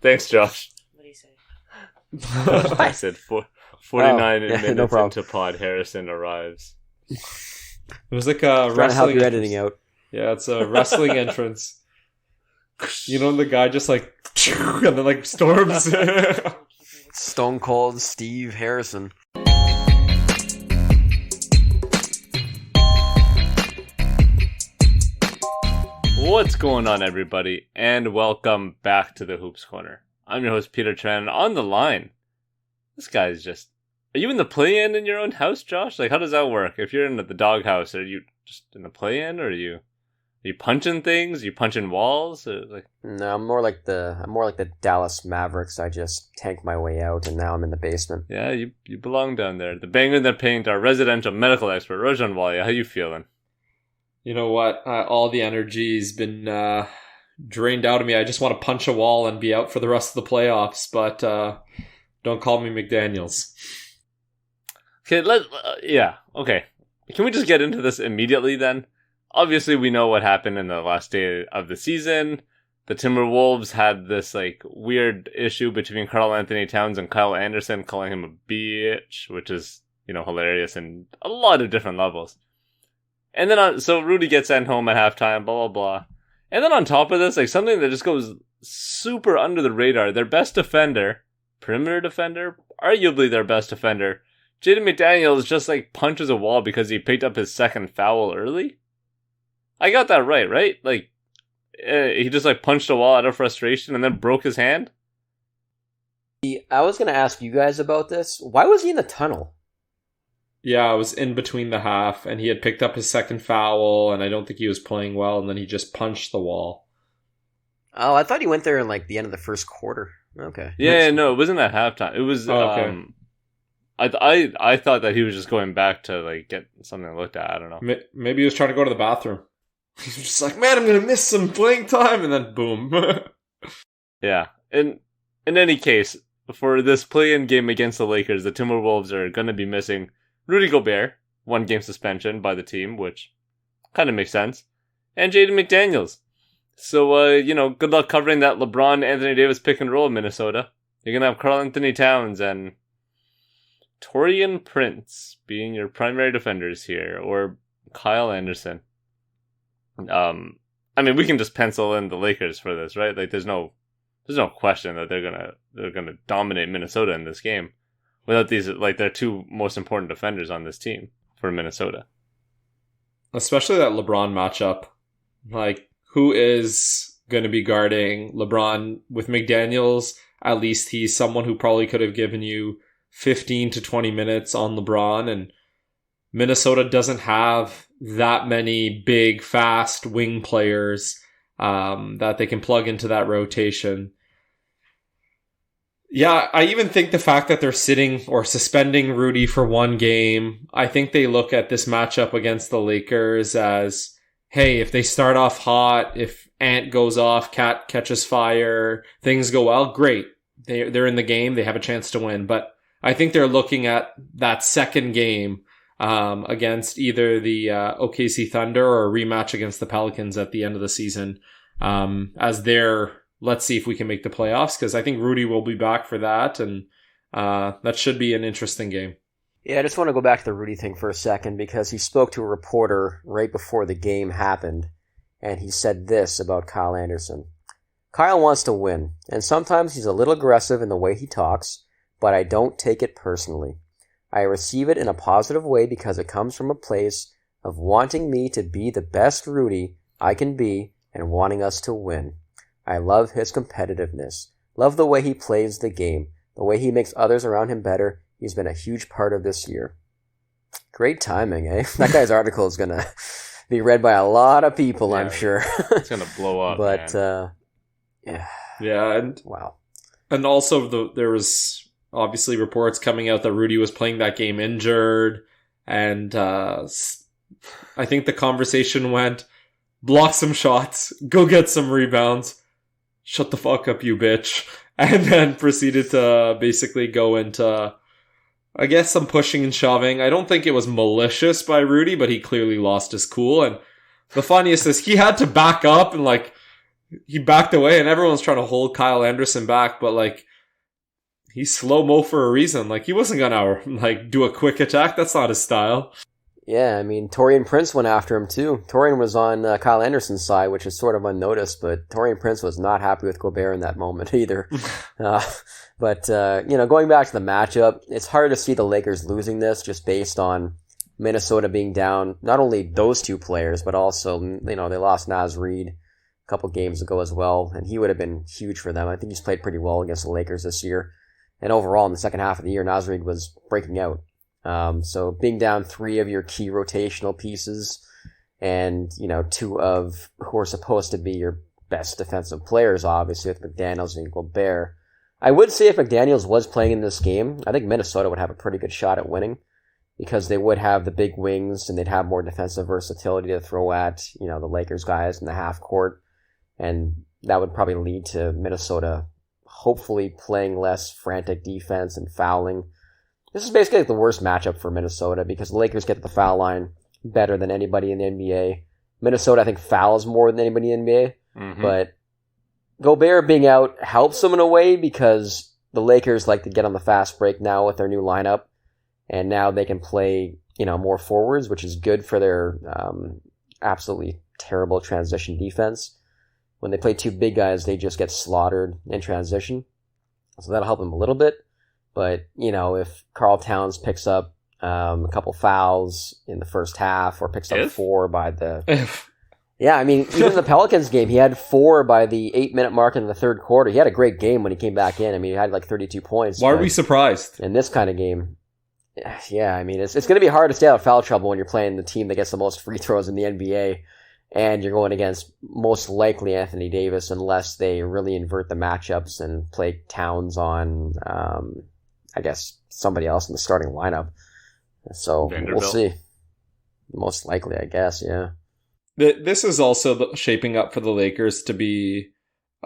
Thanks, Josh. What do you say? I said 49 minutes no problem. into pod, Harrison arrives. It was like a Trying to help wrestling you entrance. editing out. Yeah, it's a wrestling entrance. You know, and the guy just like, and then like storms. Stone Cold Steve Harrison. What's going on, everybody, and welcome back to the Hoops Corner. I'm your host, Peter Tran, and on the line, this guy's just... Are you in the play-in in your own house, Josh? Like, how does that work? If you're in the doghouse, are you just in the play-in, or are you punching things? Are you punching walls? Or like... No, I'm more like the Dallas Mavericks. I just tanked my way out, and now I'm in the basement. Yeah, you belong down there. The banger that paint, our residential medical expert, Rajan Walia. How you feeling? You know what? All the energy's been drained out of me. I just want to punch a wall and be out for the rest of the playoffs, but don't call me McDaniels. Okay, okay. Can we just get into this immediately then? Obviously, we know what happened in the last day of the season. The Timberwolves had this like weird issue between Karl Anthony Towns and Kyle Anderson, calling him a bitch, which is, hilarious in a lot of different levels. And then, so Rudy gets sent home at halftime, blah, blah, blah. And then on top of this, like something that just goes super under the radar, their best defender, perimeter defender, arguably their best defender, Jaden McDaniels just like punches a wall because he picked up his second foul early. I got that right? Like, he just like punched a wall out of frustration and then broke his hand? I was going to ask you guys about this. Why was he in the tunnel? Yeah, I was in between the half, and he had picked up his second foul, and I don't think he was playing well, and then he just punched the wall. Oh, I thought he went there in like the end of the first quarter. Okay. Yeah, no, it wasn't at halftime. It was, okay. I thought that he was just going back to like get something looked at. I don't know. Maybe he was trying to go to the bathroom. He was just like, man, I'm going to miss some playing time, and then boom. Yeah. In any case, for this play-in game against the Lakers, the Timberwolves are going to be missing Rudy Gobert, 1-game suspension by the team, which kind of makes sense, and Jaden McDaniels. So, good luck covering that LeBron-Anthony Davis pick and roll in Minnesota. You're going to have Karl Anthony Towns and Taurean Prince being your primary defenders here, or Kyle Anderson. We can just pencil in the Lakers for this, right? Like, there's no question that they're gonna dominate Minnesota in this game without these, like, their two most important defenders on this team for Minnesota. Especially that LeBron matchup. Like, who is going to be guarding LeBron with McDaniels? At least he's someone who probably could have given you 15 to 20 minutes on LeBron, and Minnesota doesn't have that many big, fast wing players that they can plug into that rotation. Yeah, I even think the fact that they're sitting or suspending Rudy for one game, I think they look at this matchup against the Lakers as, hey, if they start off hot, if Ant goes off, Cat catches fire, things go well, great. They're in the game, they have a chance to win. But I think they're looking at that second game against either the OKC Thunder or a rematch against the Pelicans at the end of the season as their... Let's see if we can make the playoffs, because I think Rudy will be back for that, and that should be an interesting game. Yeah, I just want to go back to the Rudy thing for a second, because he spoke to a reporter right before the game happened, and he said this about Kyle Anderson. Kyle wants to win, and sometimes he's a little aggressive in the way he talks, but I don't take it personally. I receive it in a positive way because it comes from a place of wanting me to be the best Rudy I can be and wanting us to win. I love his competitiveness. Love the way he plays the game. The way he makes others around him better. He's been a huge part of this year. Great timing, eh? That guy's article is going to be read by a lot of people, I'm sure. It's going to blow up, but, man. Yeah, and wow. And also, there was obviously reports coming out that Rudy was playing that game injured, and I think the conversation went, block some shots, go get some rebounds, shut the fuck up, you bitch. And then proceeded to basically go into, I guess, some pushing and shoving. I don't think it was malicious by Rudy, but he clearly lost his cool. And the funniest is he had to back up and like he backed away, and everyone's trying to hold Kyle Anderson back, but like, he's slow-mo for a reason. Like, he wasn't gonna like do a quick attack. That's not his style. Yeah, I mean, Torian Prince went after him too. Torian was on Kyle Anderson's side, which is sort of unnoticed, but Torian Prince was not happy with Gobert in that moment either. But going back to the matchup, it's hard to see the Lakers losing this just based on Minnesota being down not only those two players, but also, they lost Naz Reid a couple games ago as well, and he would have been huge for them. I think he's played pretty well against the Lakers this year. And overall, in the second half of the year, Naz Reid was breaking out. So being down 3 of your key rotational pieces and, two of who are supposed to be your best defensive players, obviously, with McDaniels and Gobert. I would say if McDaniels was playing in this game, I think Minnesota would have a pretty good shot at winning because they would have the big wings and they'd have more defensive versatility to throw at, the Lakers guys in the half court. And that would probably lead to Minnesota hopefully playing less frantic defense and fouling. This is basically like the worst matchup for Minnesota because the Lakers get to the foul line better than anybody in the NBA. Minnesota, I think, fouls more than anybody in the NBA. Mm-hmm. But Gobert being out helps them in a way because the Lakers like to get on the fast break now with their new lineup. And now they can play, more forwards, which is good for their absolutely terrible transition defense. When they play 2 big guys, they just get slaughtered in transition. So that'll help them a little bit. But, if Karl Towns picks up a couple fouls in the first half or picks up 4 by the... Yeah, I mean, even in the Pelicans game, he had 4 by the 8-minute mark in the third quarter. He had a great game when he came back in. I mean, he had like 32 points. Why are we surprised? In this kind of game, yeah, I mean, it's going to be hard to stay out of foul trouble when you're playing the team that gets the most free throws in the NBA. And you're going against most likely Anthony Davis unless they really invert the matchups and play Towns on... I guess somebody else in the starting lineup. So We'll see. Most likely, I guess, yeah. This is also shaping up for the Lakers to be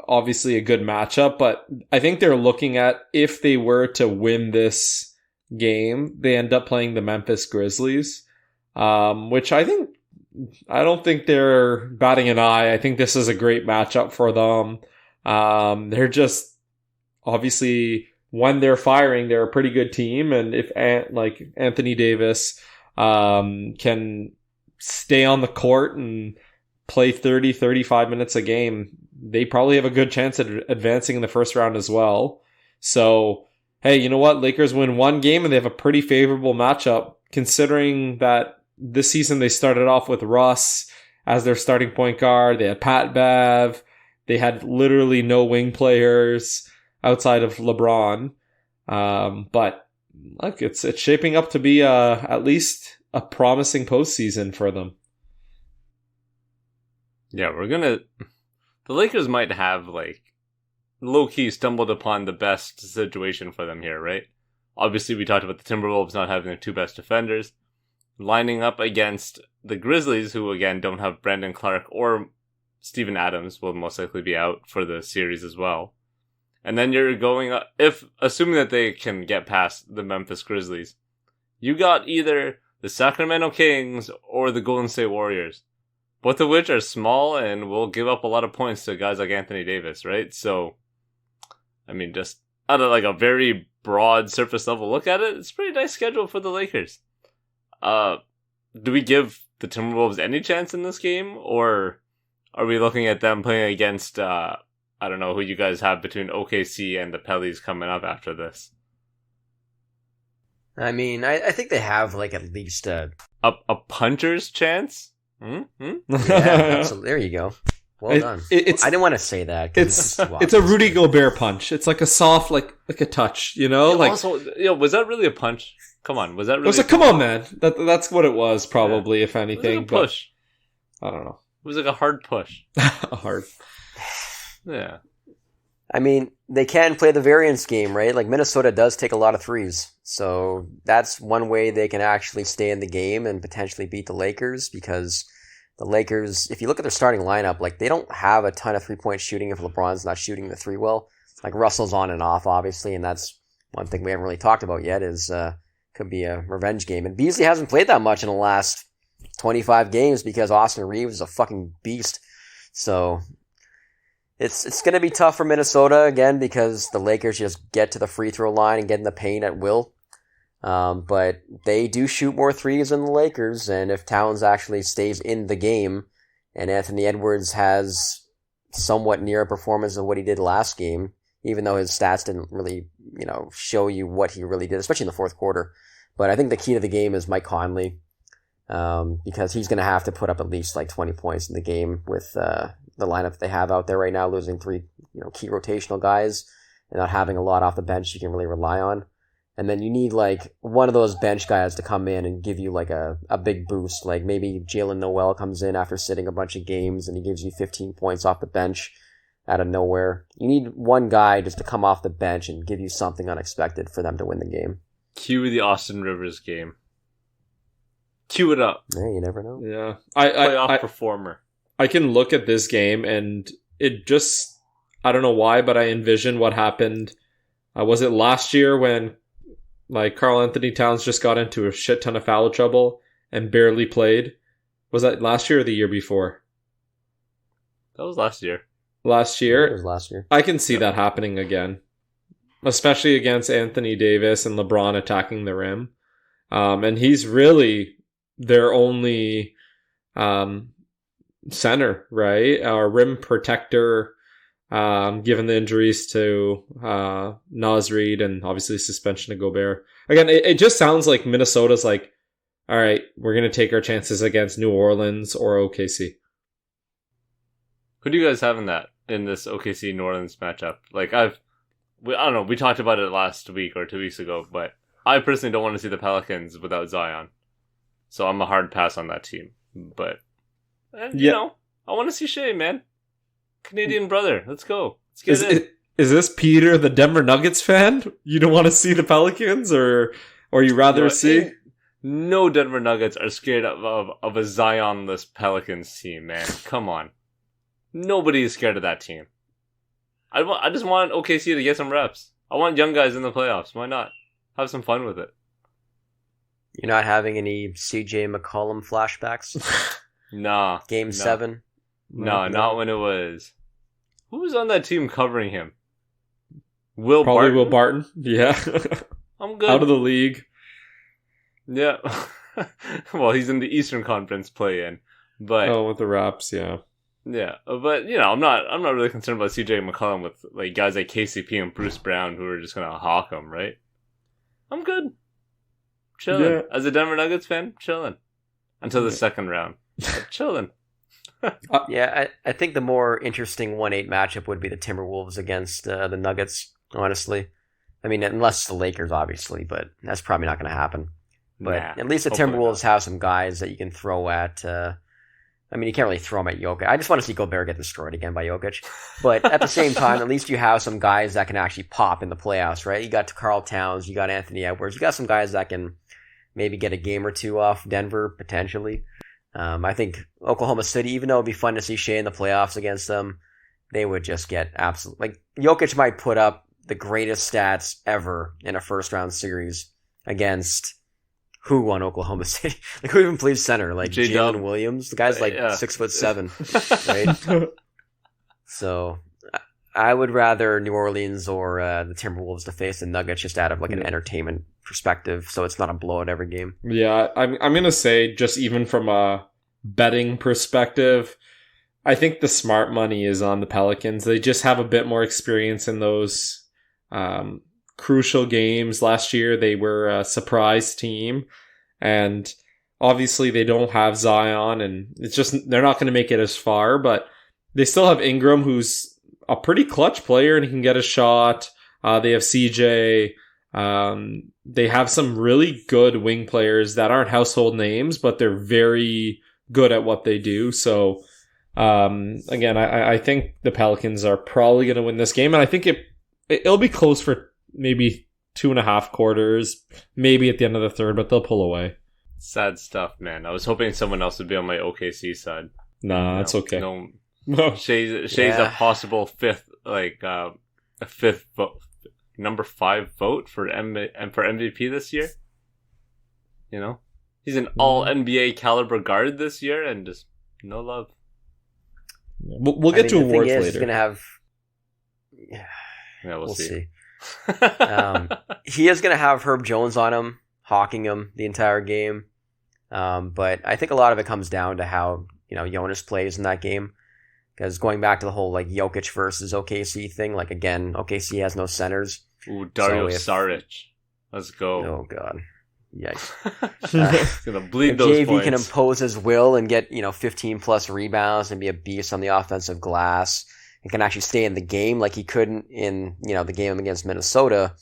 obviously a good matchup, but I think they're looking at if they were to win this game, they end up playing the Memphis Grizzlies, which I don't think they're batting an eye. I think this is a great matchup for them. They're just obviously... when they're firing, they're a pretty good team. And if Anthony Davis can stay on the court and play 30, 35 minutes a game, they probably have a good chance at advancing in the first round as well. So, hey, you know what? Lakers win 1 game and they have a pretty favorable matchup considering that this season they started off with Russ as their starting point guard. They had Pat Bev. They had literally no wing players outside of LeBron. But look, it's shaping up to be at least a promising postseason for them. Yeah, the Lakers might have low-key stumbled upon the best situation for them here, right? Obviously, we talked about the Timberwolves not having their 2 best defenders, lining up against the Grizzlies, who again don't have Brandon Clark or Steven Adams will most likely be out for the series as well. And then you're going, assuming that they can get past the Memphis Grizzlies, you got either the Sacramento Kings or the Golden State Warriors, both of which are small and will give up a lot of points to guys like Anthony Davis, right? So, I mean, just out of a very broad surface level look at it, it's a pretty nice schedule for the Lakers. Do we give the Timberwolves any chance in this game, or are we looking at them playing against... I don't know who you guys have between OKC and the Pellies coming up after this. I mean, I think they have at least a puncher's chance. Mm-hmm. Yeah, there you go. Well done. I didn't want to say that. It's a Rudy Gobert punch. It's like a soft, like a touch. Also, was that really a punch? Come on, was that really? It was come on, man. That's what it was, probably, if anything. It was a push. I don't know. It was like a hard push. A hard. Yeah. I mean, they can play the variance game, right? Minnesota does take a lot of threes. So that's one way they can actually stay in the game and potentially beat the Lakers because the Lakers, if you look at their starting lineup, they don't have a ton of 3-point shooting if LeBron's not shooting the 3 well. Russell's on and off, obviously, and that's one thing we haven't really talked about yet is could be a revenge game. And Beasley hasn't played that much in the last 25 games because Austin Reeves is a fucking beast. So... It's going to be tough for Minnesota again because the Lakers just get to the free throw line and get in the paint at will. But they do shoot more threes than the Lakers, and if Towns actually stays in the game, and Anthony Edwards has somewhat near a performance of what he did last game, even though his stats didn't really, show you what he really did, especially in the fourth quarter. But I think the key to the game is Mike Conley, because he's going to have to put up at least like 20 points in the game with the lineup they have out there right now, losing three key rotational guys and not having a lot off the bench you can really rely on. And then you need like one of those bench guys to come in and give you like a big boost. Like maybe Jalen Noel comes in after sitting a bunch of games and he gives you 15 points off the bench out of nowhere. You need one guy just to come off the bench and give you something unexpected for them to win the game. Cue the Austin Rivers game. Cue it up. Yeah, you never know. Yeah. Playoff performer. I can look at this game and it just, I don't know why, but I envision what happened. Was it last year when like Karl Anthony Towns just got into a shit ton of foul trouble and barely played? Was that last year or the year before? That was last year. Last year? It was last year. I can see that happening again. Especially against Anthony Davis and LeBron attacking the rim. And he's really their only center, right? Or rim protector, given the injuries to Naz Reid and obviously suspension to Gobert. Again, it just sounds like Minnesota's like, all right, we're going to take our chances against New Orleans or OKC. Who do you guys have in this OKC New Orleans matchup? Like I don't know, we talked about it last week or 2 weeks ago, but I personally don't want to see the Pelicans without Zion. So I'm a hard pass on that team. But, I want to see Shea, man. Canadian brother. Let's go. Let's get in. Is this Peter, the Denver Nuggets fan? You don't want to see the Pelicans, or you rather see? No Denver Nuggets are scared of a Zion-less Pelicans team, man. Come on. Nobody is scared of that team. I just want OKC to get some reps. I want young guys in the playoffs. Why not? Have some fun with it. You're not having any CJ McCollum flashbacks? Nah. Game 7? No, not when it was... Who was on that team covering him? Probably Barton? Will Barton. Yeah. I'm good. Out of the league. Yeah. Well, he's in the Eastern Conference play-in. But with the Raps, yeah. Yeah, but I'm not really concerned about CJ McCollum with like guys like KCP and Bruce Brown who are just gonna hawk him, right? I'm good. Chilling. Yeah. As a Denver Nuggets fan, chilling. Until the second round. Chilling. Yeah, I think the more interesting 1-8 matchup would be the Timberwolves against the Nuggets, honestly. I mean, unless the Lakers, obviously, but that's probably not going to happen. But at least the Timberwolves have some guys that you can throw at... you can't really throw them at Jokic. I just want to see Gobert get destroyed again by Jokic. But at the same time, at least you have some guys that can actually pop in the playoffs, right? You got Karl Towns, you got Anthony Edwards, you got some guys that can maybe get a game or two off Denver, potentially. I think Oklahoma City, even though it'd be fun to see Shea in the playoffs against them, they would just get absolute... Like, Jokic might put up the greatest stats ever in a first-round series against... Who on Oklahoma City? Like, who even plays center? Like Jalen Williams? The guy's like 6'7", right? So I would rather New Orleans or the Timberwolves to face the Nuggets just out of like an entertainment perspective, so it's not a blowout every game. Yeah, I'm gonna say just even from a betting perspective, I think the smart money is on the Pelicans. They just have a bit more experience in those crucial games. Last year they were a surprise team, and obviously they don't have Zion, and it's just they're not going to make it as far, but they still have Ingram, who's a pretty clutch player and he can get a shot. They have CJ. They have some really good wing players that aren't household names, but they're very good at what they do. So again, I think the Pelicans are probably going to win this game, and I think it'll be close for maybe 2.5 quarters, maybe at the end of the third, but they'll pull away. Sad stuff, man. I was hoping someone else would be on my OKC side. Nah, that's okay. No, Shea's a possible fifth vote, number 5 vote for MVP this year. You know, he's an all NBA caliber guard this year, and just no love. We'll get to awards later. He's gonna have. Yeah, we'll see. He is gonna have Herb Jones on him, hawking him the entire game. But I think a lot of it comes down to how Jonas plays in that game. Because going back to the whole Jokic versus OKC thing, again, OKC has no centers. Ooh, Dario Saric. Let's go. Oh god. Yikes. He's gonna bleed those JV points. can impose his will and get 15 plus rebounds and be a beast on the offensive glass and can actually stay in the game like he couldn't in the game against Minnesota,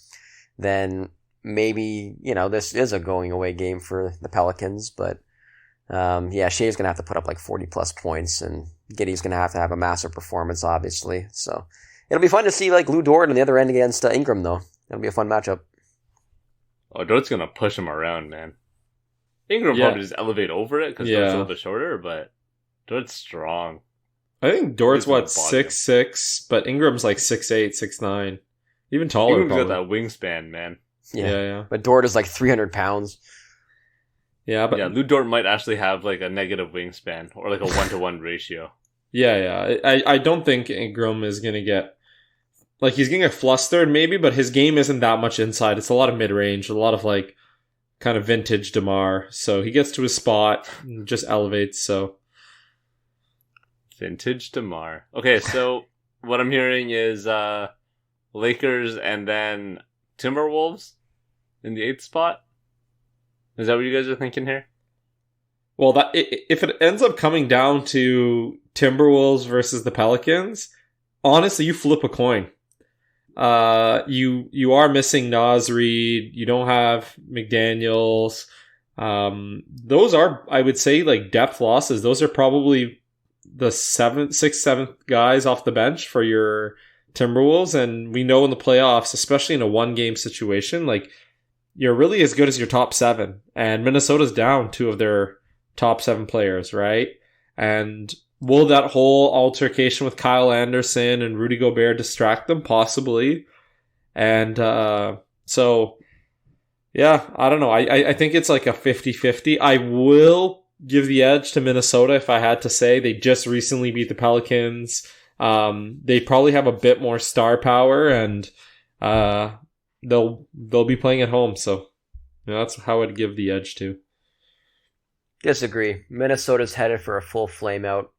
then maybe this is a going away game for the Pelicans. But Shea's gonna have to put up 40 plus points, and Giddey's gonna have a massive performance, obviously. So it'll be fun to see Lou Dort on the other end against Ingram, though. It'll be a fun matchup. Oh, Dort's gonna push him around, man. Ingram probably just elevate over it because Dort's a little bit shorter, but Dort's strong. I think Dort's 6'6", but Ingram's 6'8", 6'9", even taller. Ingram's got that wingspan, man. Yeah. But Dort is 300 pounds. Yeah, but Lou Dort might actually have a negative wingspan or a 1-to-1 ratio. Yeah. I don't think Ingram is gonna get. He's getting flustered maybe, but his game isn't that much inside. It's a lot of mid-range, a lot of kind of vintage DeMar. So he gets to his spot and just elevates, so. Vintage DeMar. Okay, so what I'm hearing is Lakers and then Timberwolves in the 8th spot. Is that what you guys are thinking here? Well, if it ends up coming down to Timberwolves versus the Pelicans, honestly, you flip a coin. You are missing Naz Reid. You don't have McDaniels. Those are, I would say, depth losses. Those are probably the 6th, 7th guys off the bench for your Timberwolves. And we know in the playoffs, especially in a 1-game situation, you're really as good as your top 7. And Minnesota's down 2 of their top 7 players, right? And will that whole altercation with Kyle Anderson and Rudy Gobert distract them? Possibly. And so, I don't know. I think it's a 50-50. I will give the edge to Minnesota if I had to say. They just recently beat the Pelicans. They probably have a bit more star power, and they'll be playing at home. So that's how I'd give the edge to. Disagree. Minnesota's headed for a full flame out.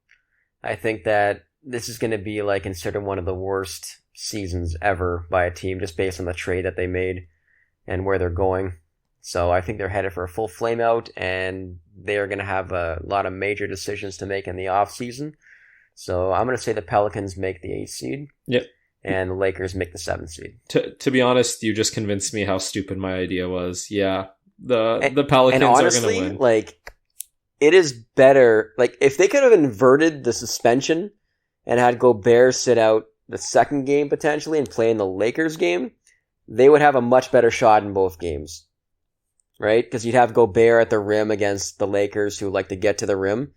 I think that this is going to be considered one of the worst seasons ever by a team just based on the trade that they made and where they're going. So I think they're headed for a full flame out, and they're going to have a lot of major decisions to make in the offseason. So I'm going to say the Pelicans make the 8th seed. Yep. And the Lakers make the 7th seed. To be honest, you just convinced me how stupid my idea was. Yeah. The Pelicans honestly, are going to win. It is better. If they could have inverted the suspension and had Gobert sit out the second game potentially and play in the Lakers game, they would have a much better shot in both games. Right? Because you'd have Gobert at the rim against the Lakers who like to get to the rim.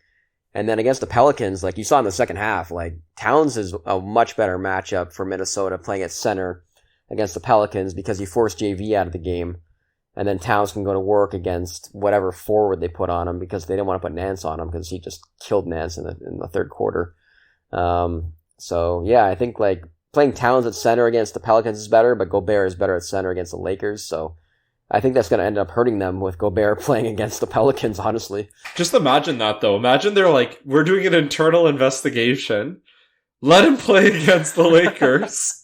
And then against the Pelicans, you saw in the second half, Towns is a much better matchup for Minnesota playing at center against the Pelicans because you force JV out of the game. And then Towns can go to work against whatever forward they put on him because they didn't want to put Nance on him because he just killed Nance in the third quarter. I think playing Towns at center against the Pelicans is better, but Gobert is better at center against the Lakers. So I think that's going to end up hurting them with Gobert playing against the Pelicans, honestly. Just imagine that, though. Imagine they're we're doing an internal investigation. Let him play against the Lakers.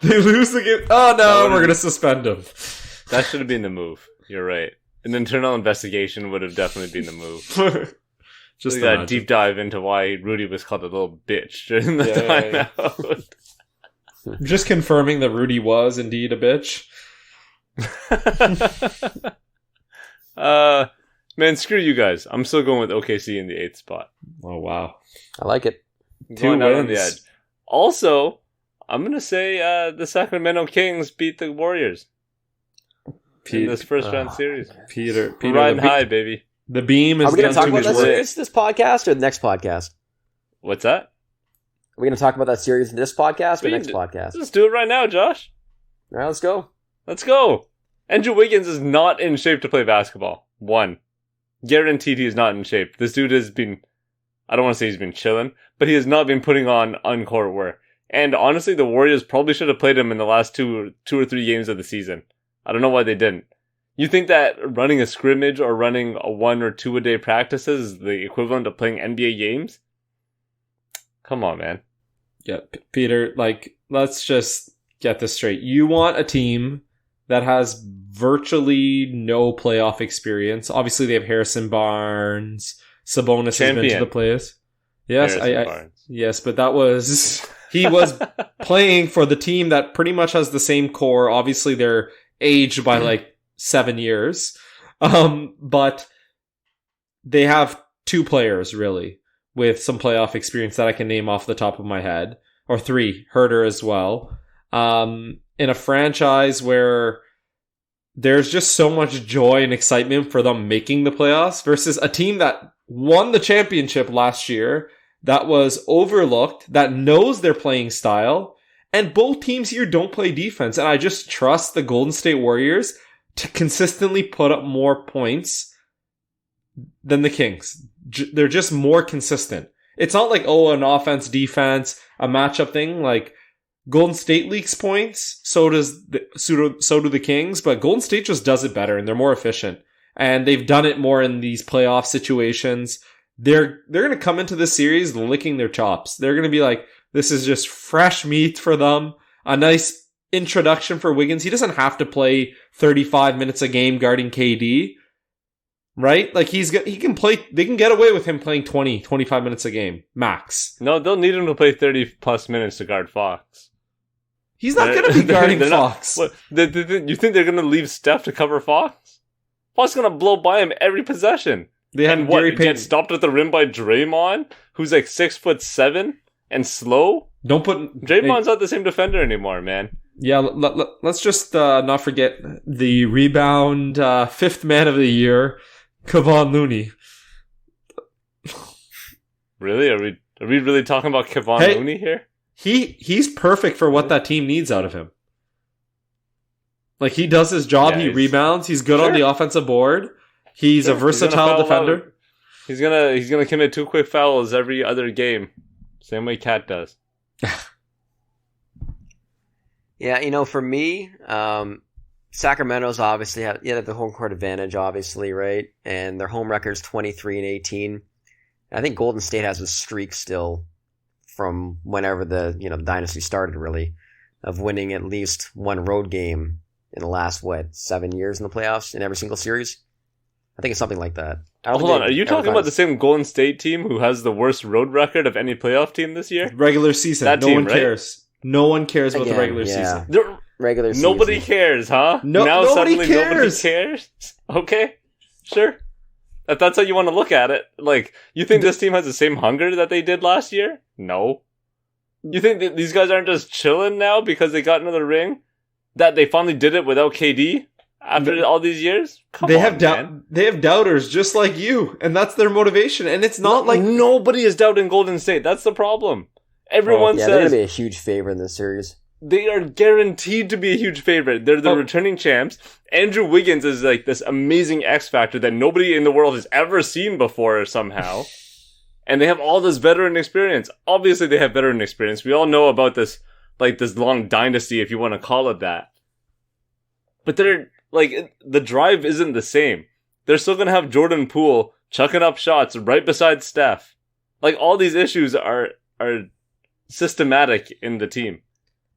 They lose the game. Oh, no, we're going to suspend him. That should have been the move. You're right. An internal investigation would have definitely been the move. Just that deep dive into why Rudy was called a little bitch during the timeout. Just confirming that Rudy was indeed a bitch. Man, screw you guys. I'm still going with OKC in the 8th spot. Oh, wow. I like it. 2 wins. Out on the edge. Also, I'm going to say the Sacramento Kings beat the Warriors. In this first round series. Peter riding high, baby. The beam is. Are we going to talk about that series this podcast or the next podcast? What's that? Are we going to talk about that series in this podcast or next podcast? Let's do it right now, Josh. All right, let's go. Let's go. Andrew Wiggins is not in shape to play basketball. 1. Guaranteed he is not in shape. This dude has been I don't want to say he's been chilling, but he has not been putting on court work. And honestly, the Warriors probably should have played him in the last two or three games of the season. I don't know why they didn't. You think that running a scrimmage or running a 1 or 2 a day practices is the equivalent of playing NBA games? Come on, man. Yeah, Peter, like, let's just get this straight. You want a team that has virtually no playoff experience. Obviously, they have Harrison Barnes. Sabonis has been to the playoffs. Yes, yes, but that was... He was playing for the team that pretty much has the same core. Obviously, they're aged by like 7 years. But they have 2 players, really, with some playoff experience that I can name off the top of my head. Or 3, Herter as well. In a franchise where there's just so much joy and excitement for them making the playoffs versus a team that won the championship last year, that was overlooked, that knows their playing style, and both teams here don't play defense. And I just trust the Golden State Warriors to consistently put up more points than the Kings. They're just more consistent. It's not like, an offense, defense, a matchup thing. Like, Golden State leaks points, so do the Kings, but Golden State just does it better, and they're more efficient. And they've done it more in these playoff situations. They're going to come into this series licking their chops. They're going to be like, this is just fresh meat for them. A nice introduction for Wiggins. He doesn't have to play 35 minutes a game guarding KD, right? Like he can play, they can get away with him playing 20, 25 minutes a game, max. No, they'll need him to play 30 plus minutes to guard Fox. He's not going to be guarding Fox. You think they're going to leave Steph to cover Fox? Fox is going to blow by him every possession. They had Gary Payton get stopped at the rim by Draymond, who's like 6'7" and slow. Draymond's not the same defender anymore, man. Yeah, let's just not forget the rebound 5th man of the year, Kevon Looney. Really? Are we really talking about Kevon Looney here? He's perfect for what that team needs out of him. Like, he does his job, he rebounds, he's good on the offensive board. He's a versatile defender. He's gonna commit 2 quick fouls every other game, same way Cat does. Yeah, for me, Sacramento's obviously have the home court advantage, obviously, right? And their home record's 23-18. I think Golden State has a streak still from whenever the dynasty started, really, of winning at least one road game in the last 7 years in the playoffs in every single series. I think it's something like that. Hold on, are you talking about the same Golden State team who has the worst road record of any playoff team this year? Regular season. That team, one cares. No one cares about the regular yeah. season. Regular season. Nobody cares, huh? Now nobody cares. Nobody cares? Okay, sure. If that's how you want to look at it. Like, you think this team has the same hunger that they did last year? No. You think that these guys aren't just chilling now because they got into the ring? That they finally did it without KD? After all these years? They have doubters just like you, and that's their motivation. And it's not like nobody is doubting Golden State. That's the problem. Everyone says they're going to be a huge favorite in this series. They are guaranteed to be a huge favorite. They're the returning champs. Andrew Wiggins is like this amazing X factor that nobody in the world has ever seen before somehow. And they have all this veteran experience. Obviously, they have veteran experience. We all know about this long dynasty, if you want to call it that. But the drive isn't the same. They're still going to have Jordan Poole chucking up shots right beside Steph. Like, all these issues are systematic in the team.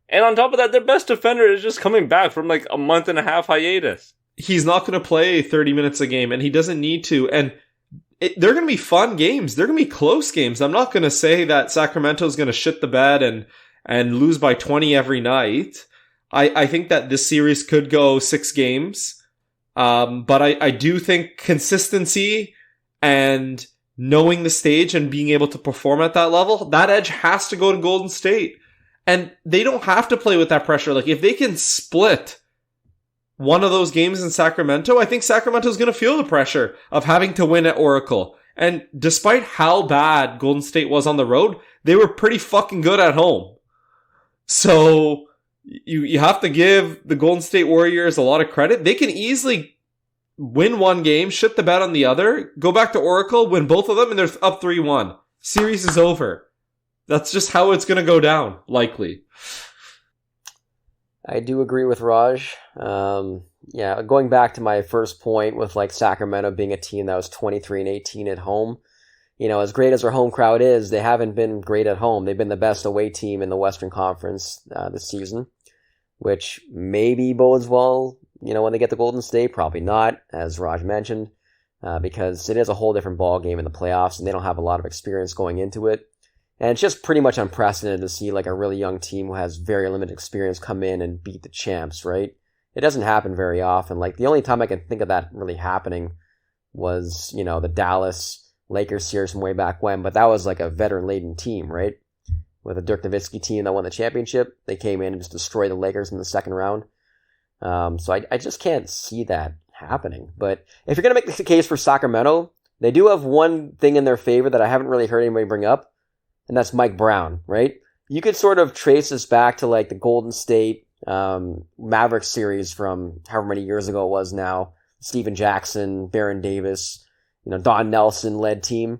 And on top of that, their best defender is just coming back from like a month and a half hiatus. He's not going to play 30 minutes a game, and he doesn't need to. And they're going to be fun games. They're going to be close games. I'm not going to say that Sacramento's going to shit the bed and lose by 20 every night. I think that this series could go 6 games. But I do think consistency and knowing the stage and being able to perform at that level, that edge has to go to Golden State. And they don't have to play with that pressure. Like, if they can split one of those games in Sacramento, I think Sacramento's going to feel the pressure of having to win at Oracle. And despite how bad Golden State was on the road, they were pretty fucking good at home. So you have to give the Golden State Warriors a lot of credit. They can easily win one game, shit the bed on the other, go back to Oracle, win both of them, and they're up 3-1. series is over. That's just how it's going to go down, likely. I do agree with Raj. Yeah, going back to my first point with like Sacramento being a team that was 23-18 at home, you know, as great as their home crowd is, they haven't been great at home. They've been the best away team in the Western Conference this season, which maybe bodes well, you know, when they get to Golden State. Probably not, as Raj mentioned, because it is a whole different ball game in the playoffs, and they don't have a lot of experience going into it. And it's just pretty much unprecedented to see like a really young team who has very limited experience come in and beat the champs, right? It doesn't happen very often. Like the only time I can think of that really happening was, you know, the Dallas Lakers series from way back when, but that was like a veteran-laden team, right? With a Dirk Nowitzki team that won the championship. They came in and just destroyed the Lakers in the second round. So I just can't see that happening. But if you're going to make the case for Sacramento, they do have one thing in their favor that I haven't really heard anybody bring up, and that's Mike Brown, right? You could sort of trace this back to like the Golden State Mavericks series from however many years ago it was now. Steven Jackson, Baron Davis, you know, Don Nelson led team.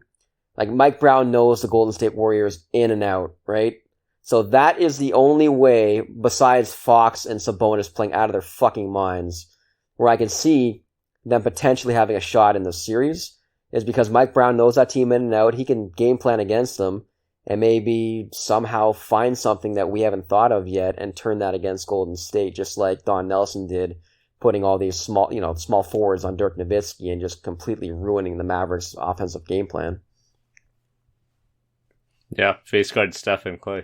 Like Mike Brown knows the Golden State Warriors in and out, right? So that is the only way, besides Fox and Sabonis playing out of their fucking minds, where I can see them potentially having a shot in the series, is because Mike Brown knows that team in and out. He can game plan against them and maybe somehow find something that we haven't thought of yet and turn that against Golden State, just like Don Nelson did, putting all these small forwards on Dirk Nowitzki and just completely ruining the Mavericks' offensive game plan. Yeah, face guard Steph and Clay.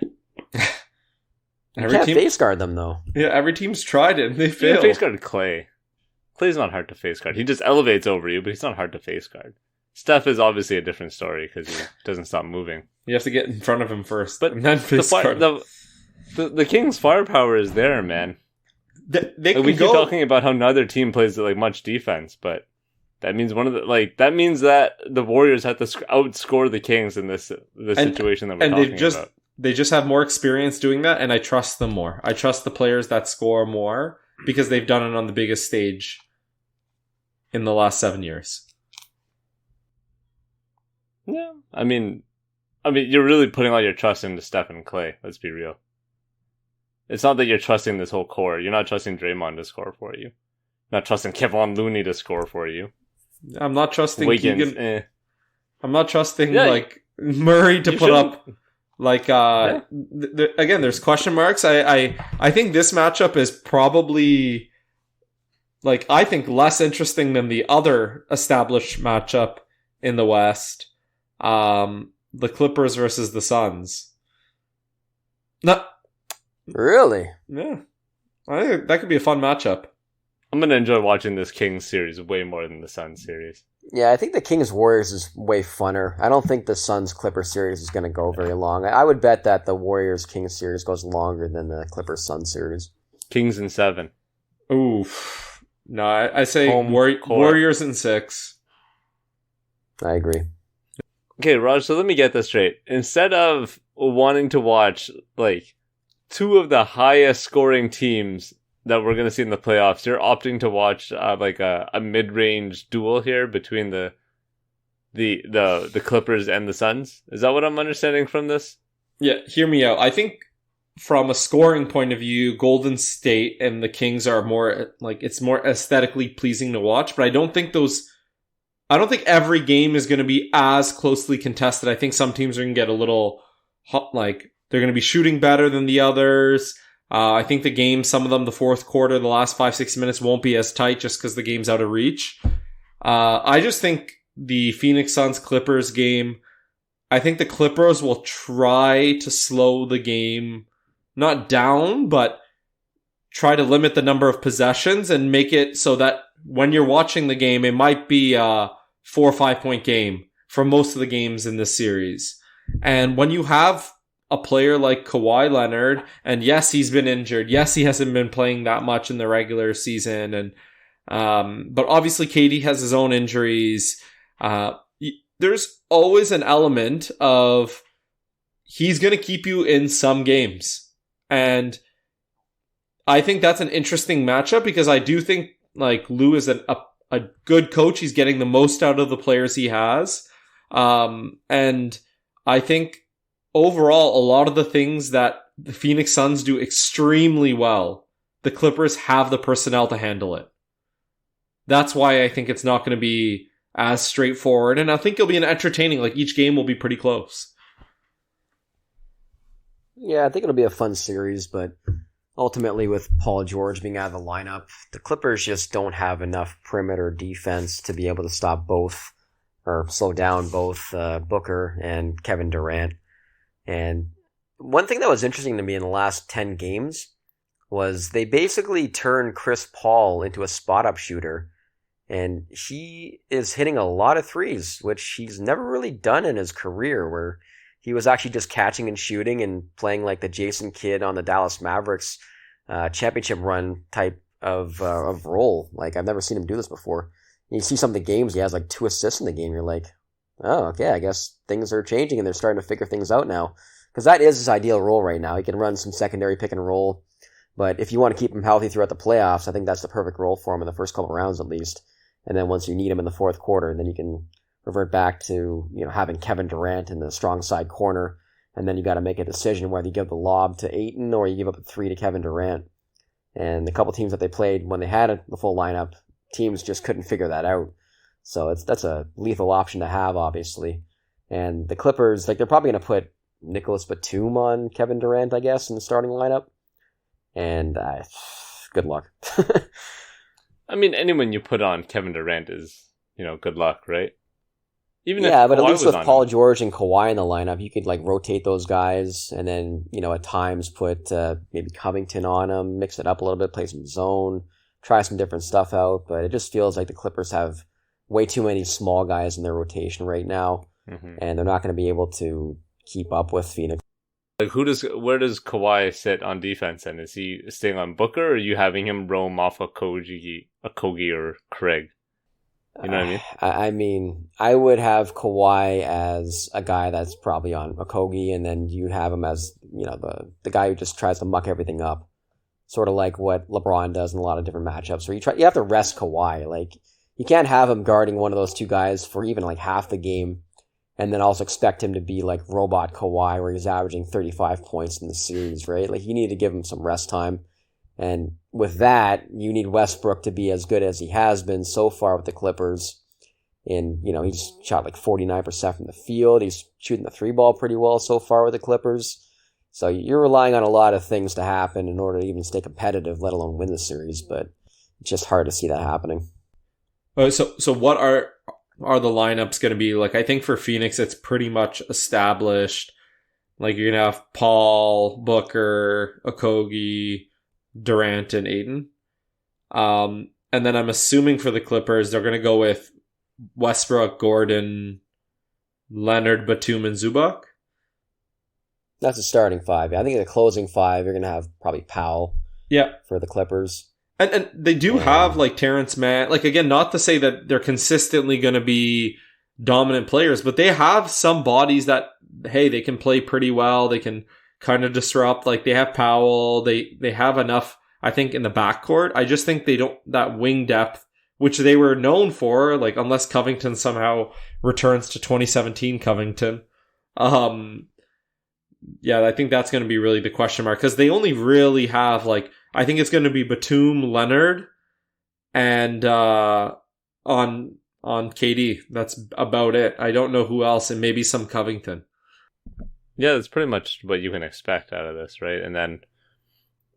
You can't face guard them, though. Yeah, every team's tried it and they failed. Yeah, face guard Clay. Clay's not hard to face guard. He just elevates over you, but he's not hard to face guard. Steph is obviously a different story because he doesn't stop moving. You have to get in front of him first, but and then face guard. The Kings' firepower is there, man. We keep talking about how neither team plays like much defense, but that means that means that the Warriors have to outscore the Kings in this situation that we're talking about. They just have more experience doing that, and I trust them more. I trust the players that score more because they've done it on the biggest stage in the last 7 years. Yeah, I mean, you're really putting all your trust into Steph and Clay. Let's be real. It's not that you're trusting this whole core. You're not trusting Draymond to score for you. You're not trusting Kevon Looney to score for you. I'm not trusting Wiggins, Keegan. I'm not trusting Murray to put up. Again, there's question marks. I think this matchup is probably I think less interesting than the other established matchup in the West. The Clippers versus the Suns. No. Really? Yeah. I think that could be a fun matchup. I'm going to enjoy watching this Kings series way more than the Suns series. Yeah, I think the Kings Warriors is way funner. I don't think the Suns Clippers series is going to go very long. I would bet that the Warriors Kings series goes longer than the Clippers Suns series. Kings in 7. Ooh. No, I say Warriors in 6. I agree. Okay, Raj, so let me get this straight. Instead of wanting to watch, two of the highest scoring teams that we're going to see in the playoffs, you're opting to watch, a mid-range duel here between the Clippers and the Suns? Is that what I'm understanding from this? Yeah, hear me out. I think from a scoring point of view, Golden State and the Kings are more, it's more aesthetically pleasing to watch, but I don't think every game is going to be as closely contested. I think some teams are going to get a little hot, they're going to be shooting better than the others. I think the game, some of them, the fourth quarter, the last 5-6 minutes won't be as tight just because the game's out of reach. I just think the Phoenix Suns Clippers game, I think the Clippers will try to slow the game, not down, but try to limit the number of possessions and make it so that when you're watching the game, it might be a 4 or 5 point game for most of the games in this series. And when you have a player like Kawhi Leonard, and yes, he's been injured. Yes, he hasn't been playing that much in the regular season. And, but obviously KD has his own injuries. There's always an element of he's going to keep you in some games. And I think that's an interesting matchup because I do think Lou is a good coach. He's getting the most out of the players he has. And I think overall, a lot of the things that the Phoenix Suns do extremely well, the Clippers have the personnel to handle it. That's why I think it's not going to be as straightforward, and I think it'll be an entertaining, like each game will be pretty close. Yeah, I think it'll be a fun series, but ultimately with Paul George being out of the lineup, the Clippers just don't have enough perimeter defense to be able to stop both, or slow down both Booker and Kevin Durant. And one thing that was interesting to me in the last 10 games was they basically turned Chris Paul into a spot-up shooter. And he is hitting a lot of threes, which he's never really done in his career, where he was actually just catching and shooting and playing like the Jason Kidd on the Dallas Mavericks championship run type of role. Like, I've never seen him do this before. And you see some of the games, he has like 2 assists in the game. You're like, oh, okay, I guess things are changing and they're starting to figure things out now. Because that is his ideal role right now. He can run some secondary pick and roll. But if you want to keep him healthy throughout the playoffs, I think that's the perfect role for him in the first couple rounds at least. And then once you need him in the fourth quarter, then you can revert back to, having Kevin Durant in the strong side corner. And then you got to make a decision whether you give the lob to Ayton or you give up a 3 to Kevin Durant. And the couple teams that they played when they had the full lineup, teams just couldn't figure that out. So that's a lethal option to have, obviously. And the Clippers, they're probably going to put Nicholas Batum on Kevin Durant, I guess, in the starting lineup. And good luck. I mean, anyone you put on Kevin Durant is, good luck, right? Even yeah, if but Kawhi at least was with on Paul him. George and Kawhi in the lineup, you could rotate those guys, and then at times put maybe Covington on them, mix it up a little bit, play some zone, try some different stuff out. But it just feels like the Clippers have way too many small guys in their rotation right now, and they're not going to be able to keep up with Phoenix. Like, where does Kawhi sit on defense? And is he staying on Booker, or are you having him roam off a Kogi or Craig? You know what I mean? I would have Kawhi as a guy that's probably on Okogie, and then you'd have him as, the guy who just tries to muck everything up. Sort of like what LeBron does in a lot of different matchups, where you have to rest Kawhi. Like, you can't have him guarding one of those two guys for even half the game, and then also expect him to be like robot Kawhi, where he's averaging 35 points in the series, right? Like, you need to give him some rest time. And with that, you need Westbrook to be as good as he has been so far with the Clippers. And, he's shot 49% from the field. He's shooting the 3-ball pretty well so far with the Clippers. So you're relying on a lot of things to happen in order to even stay competitive, let alone win the series. But it's just hard to see that happening. So what are the lineups going to be? I think for Phoenix, it's pretty much established. You're going to have Paul, Booker, Okogie, Durant, and Ayton. And then I'm assuming for the Clippers, they're going to go with Westbrook, Gordon, Leonard, Batum, and Zubac. That's a starting 5. I think the closing 5, you're going to have probably Powell for the Clippers. And they do have Terrence Mann. Again, not to say that they're consistently going to be dominant players, but they have some bodies that, hey, they can play pretty well. They can kind of disrupt. They have Powell. They have enough, I think, in the backcourt. I just think they don't, that wing depth, which they were known for, unless Covington somehow returns to 2017 Covington. Yeah, I think that's going to be really the question mark, because they only really have, I think it's going to be Batum, Leonard, and on KD. That's about it. I don't know who else, and maybe some Covington. Yeah, that's pretty much what you can expect out of this, right? And then,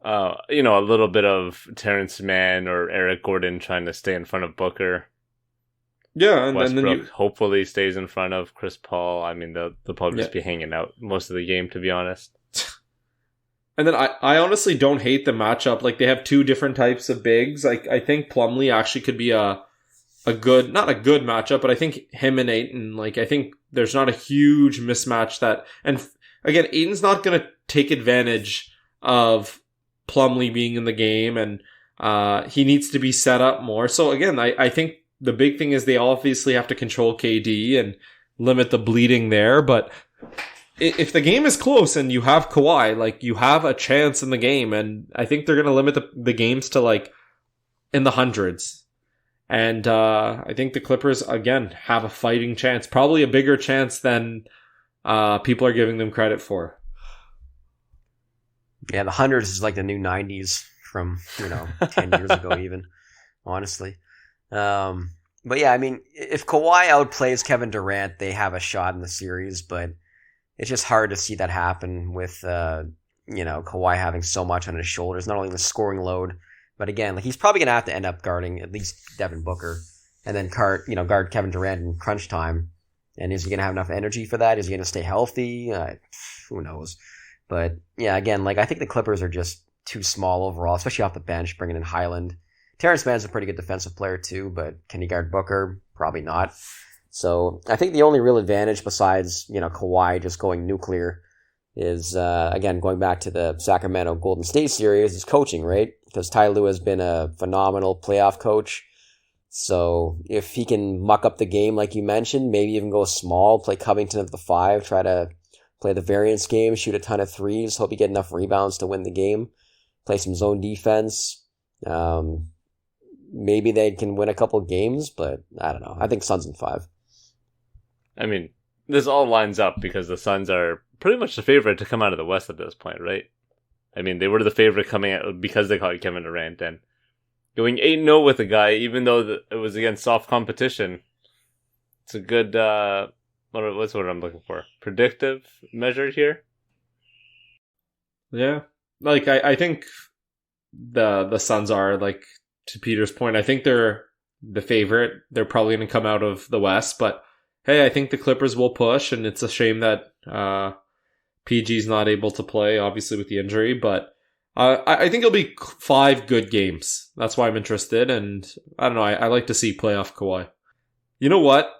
a little bit of Terrence Mann or Eric Gordon trying to stay in front of Booker. Yeah, and Westbrook then hopefully stays in front of Chris Paul. I mean, they'll probably just be hanging out most of the game, to be honest. And then I honestly don't hate the matchup. They have 2 different types of bigs. I think Plumlee actually could be a good, not a good matchup, but I think him and Ayton, I think there's not a huge mismatch that, and again, Ayton's not going to take advantage of Plumlee being in the game, and he needs to be set up more. So again, I think the big thing is they obviously have to control KD and limit the bleeding there, but if the game is close and you have Kawhi, you have a chance in the game, and I think they're going to limit the games to in the hundreds. And I think the Clippers, again, have a fighting chance, probably a bigger chance than people are giving them credit for. Yeah, the hundreds is like the new 90s from 10 years ago even, honestly. But yeah, I mean, if Kawhi outplays Kevin Durant, they have a shot in the series, but it's just hard to see that happen with Kawhi having so much on his shoulders, not only the scoring load, but again, like he's probably going to have to end up guarding at least Devin Booker and then guard Kevin Durant in crunch time. And is he going to have enough energy for that? Is he going to stay healthy? Who knows? But yeah, again, like I think the Clippers are just too small overall, especially off the bench, bringing in Highland. Terrence Mann's a pretty good defensive player too, but can he guard Booker? Probably not. So I think the only real advantage besides, Kawhi just going nuclear is, again, going back to the Sacramento Golden State series, is coaching, right? Because Ty Lue has been a phenomenal playoff coach. So if he can muck up the game like you mentioned, maybe even go small, play Covington at the 5, try to play the variance game, shoot a ton of threes, hope you get enough rebounds to win the game, play some zone defense. Maybe they can win a couple games, but I don't know. I think Suns in 5. I mean, this all lines up because the Suns are pretty much the favorite to come out of the West at this point, right? I mean, they were the favorite coming out because they caught Kevin Durant, and going 8-0 with a guy, even though it was against soft competition, it's a good, what's what I'm looking for? Predictive measure here? Yeah. Like, I think the Suns are, like, to Peter's point, I think they're the favorite. They're probably going to come out of the West, but hey, I think the Clippers will push, and it's a shame that PG's not able to play, obviously, with the injury, but I think it'll be 5 good games. That's why I'm interested, and I don't know, I like to see playoff Kawhi. You know what?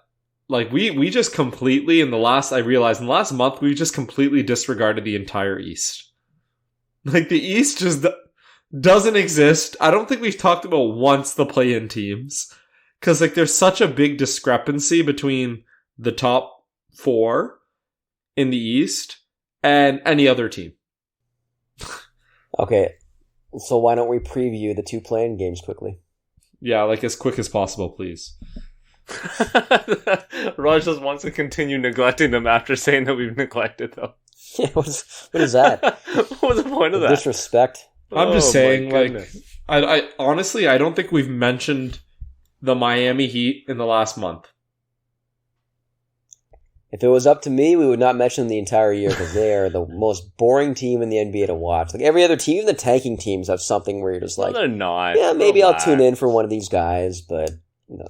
Like, we just completely, I realized in the last month, we just completely disregarded the entire East. Like, the East just doesn't exist. I don't think we've talked about once the play-in teams. Because, like, there's such a big discrepancy between the top 4 in the East and any other team. Okay, so why don't we preview the 2 play-in games quickly? Yeah, like as quick as possible, please. Raj just wants to continue neglecting them after saying that we've neglected them. Yeah, what is that? What was the point of that? Disrespect. I'm just saying, like, I honestly, I don't think we've mentioned the Miami Heat in the last month. If it was up to me, we would not mention them the entire year because they are the most boring team in the NBA to watch. Like every other team, even the tanking teams have something where you're just like, no, they're not. Yeah, maybe Relax. I'll tune in for one of these guys, but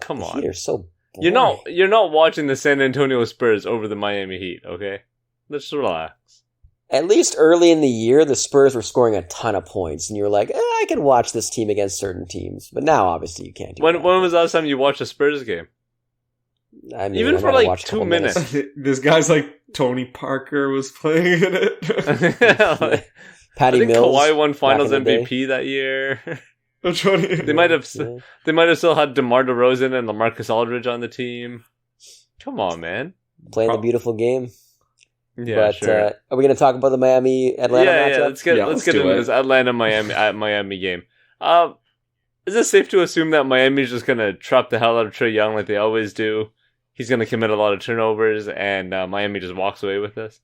come on, the Heat are so boring. You're not watching the San Antonio Spurs over the Miami Heat, okay? Let's relax. At least early in the year, the Spurs were scoring a ton of points, and you were like, I can watch this team against certain teams. But now, obviously, you can't do that. When was the last time you watched a Spurs game? I mean, even for like 2 minutes. This guy's like Tony Parker was playing in it. Patty I think Mills. Kawhi won Finals MVP that year. They might have still had DeMar DeRozan and LaMarcus Aldridge on the team. Come on, man. Playing the beautiful game. Yeah, but, sure. Are we going to talk about the Miami-Atlanta matchup? Yeah, let's get into this Atlanta-Miami game. Is it safe to assume that Miami's just going to trap the hell out of Trae Young like they always do? He's going to commit a lot of turnovers, and Miami just walks away with this?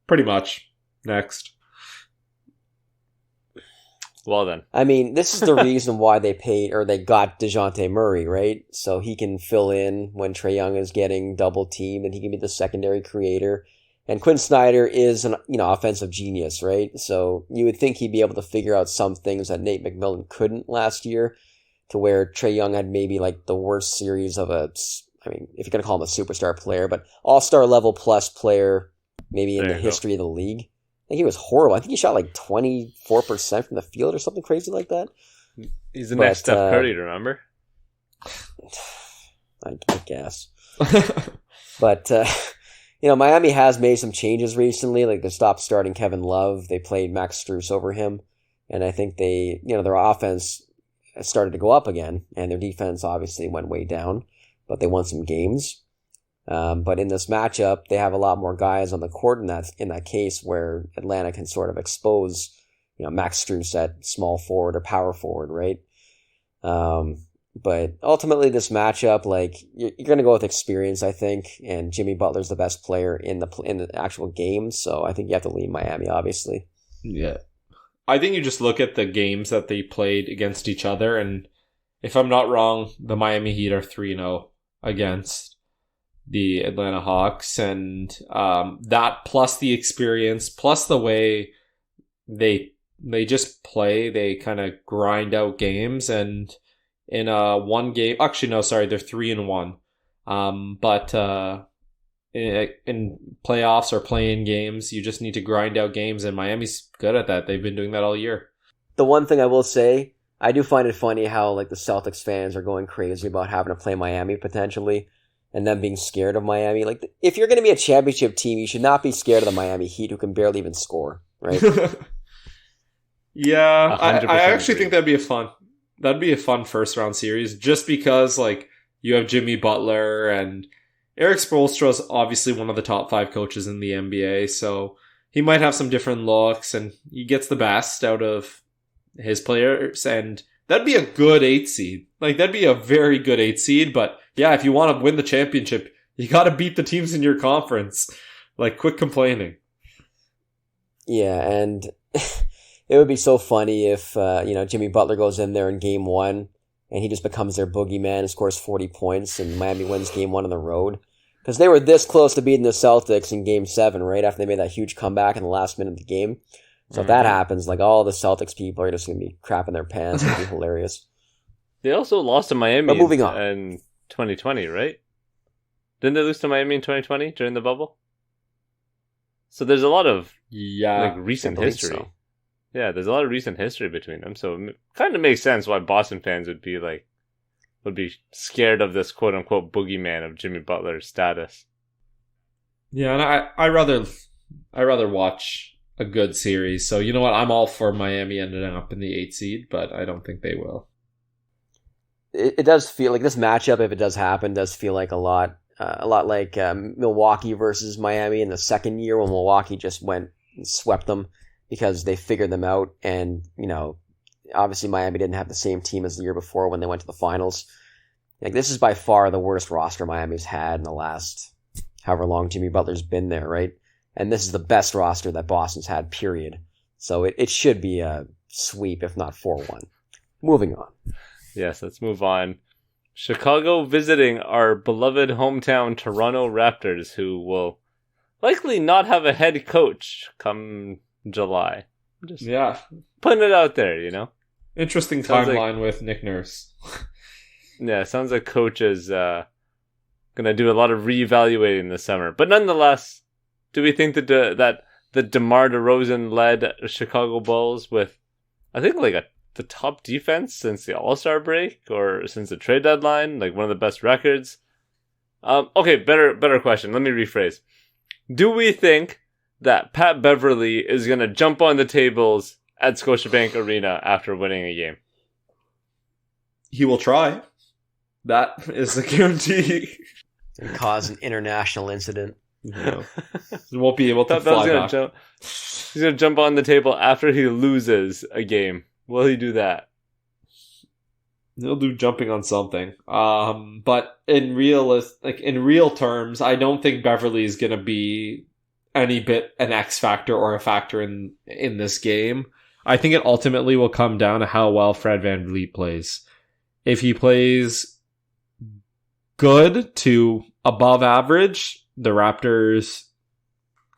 Pretty much. Next. Well then. I mean, this is the reason why they got DeJounte Murray, right? So he can fill in when Trae Young is getting double teamed, and he can be the secondary creator. And Quinn Snyder is an offensive genius, right? So you would think he'd be able to figure out some things that Nate McMillan couldn't last year, to where Trae Young had maybe like the worst series of if you're going to call him a superstar player, but all-star level plus player maybe in the history of the league. I think he was horrible. I think he shot like 24% from the field or something crazy like that. He's the next Steph Curry, remember? I guess. But, Miami has made some changes recently. Like they stopped starting Kevin Love. They played Max Strus over him. And I think their offense started to go up again. And their defense obviously went way down. But they won some games. But in this matchup, they have a lot more guys on the court in that case where Atlanta can sort of expose, Max Strus at small forward or power forward, right? But ultimately, this matchup, like you're going to go with experience, I think. And Jimmy Butler's the best player in the actual game, so I think you have to lean Miami, obviously. Yeah. I think you just look at the games that they played against each other, and if I'm not wrong, the Miami Heat are 3-0 against the Atlanta Hawks, and that plus the experience, plus the way they just play, they kind of grind out games, and in one game, actually no, sorry, they're 3-1. But in playoffs or play-in games, you just need to grind out games, and Miami's good at that. They've been doing that all year. The one thing I will say, I do find it funny how like the Celtics fans are going crazy about having to play Miami potentially, and them being scared of Miami. Like, if you're going to be a championship team, you should not be scared of the Miami Heat, who can barely even score, right? Yeah, I actually agree. think that'd be a fun first round series, just because like you have Jimmy Butler, and Eric Spoelstra is obviously one of the top 5 coaches in the NBA, so he might have some different looks, and he gets the best out of his players, and that'd be a good 8 seed. Like, that'd be a very good 8 seed, but yeah, if you want to win the championship, you got to beat the teams in your conference. Like, quit complaining. Yeah, and it would be so funny if Jimmy Butler goes in there in game 1 and he just becomes their boogeyman and scores 40 points, and Miami wins game 1 on the road. Because they were this close to beating the Celtics in game 7, right, after they made that huge comeback in the last minute of the game. So if that happens, like, all the Celtics people are just going to be crapping their pants. It'll be hilarious. They also lost to Miami But moving on. in 2020, right? Didn't they lose to Miami in 2020 during the bubble? So there's a lot of recent history. So. Yeah, there's a lot of recent history between them. So it kind of makes sense why Boston fans would be scared of this quote unquote boogeyman of Jimmy Butler's status. Yeah, and I rather watch a good series. So you know what? I'm all for Miami ending up in the 8 seed, but I don't think they will. It does feel like this matchup, if it does happen, does feel like a lot like Milwaukee versus Miami in the second year, when Milwaukee just went and swept them because they figured them out. And, obviously Miami didn't have the same team as the year before when they went to the finals. Like, this is by far the worst roster Miami's had in the last however long Jimmy Butler's been there, right? And this is the best roster that Boston's had, period. So it should be a sweep, if not 4-1. Moving on. Yes, let's move on. Chicago visiting our beloved hometown Toronto Raptors, who will likely not have a head coach come July. Just putting it out there, Interesting Sounds timeline with Nick Nurse. Yeah, sounds like coach is going to do a lot of reevaluating this summer. But nonetheless, do we think that the DeMar DeRozan-led Chicago Bulls with, I think, like the top defense since the All-Star break or since the trade deadline, like one of the best records? Okay, better question. Let me rephrase. Do we think that Pat Beverly is going to jump on the tables at Scotiabank Arena after winning a game? He will try. That is a guarantee. And cause an international incident. No. He won't be able to fly back. He's going to jump on the table after he loses a game. Will he do that? He'll do jumping on something. But in real terms, I don't think Beverly is going to be any bit an X factor or a factor in this game. I think it ultimately will come down to how well Fred VanVleet plays. If he plays good to above average, the Raptors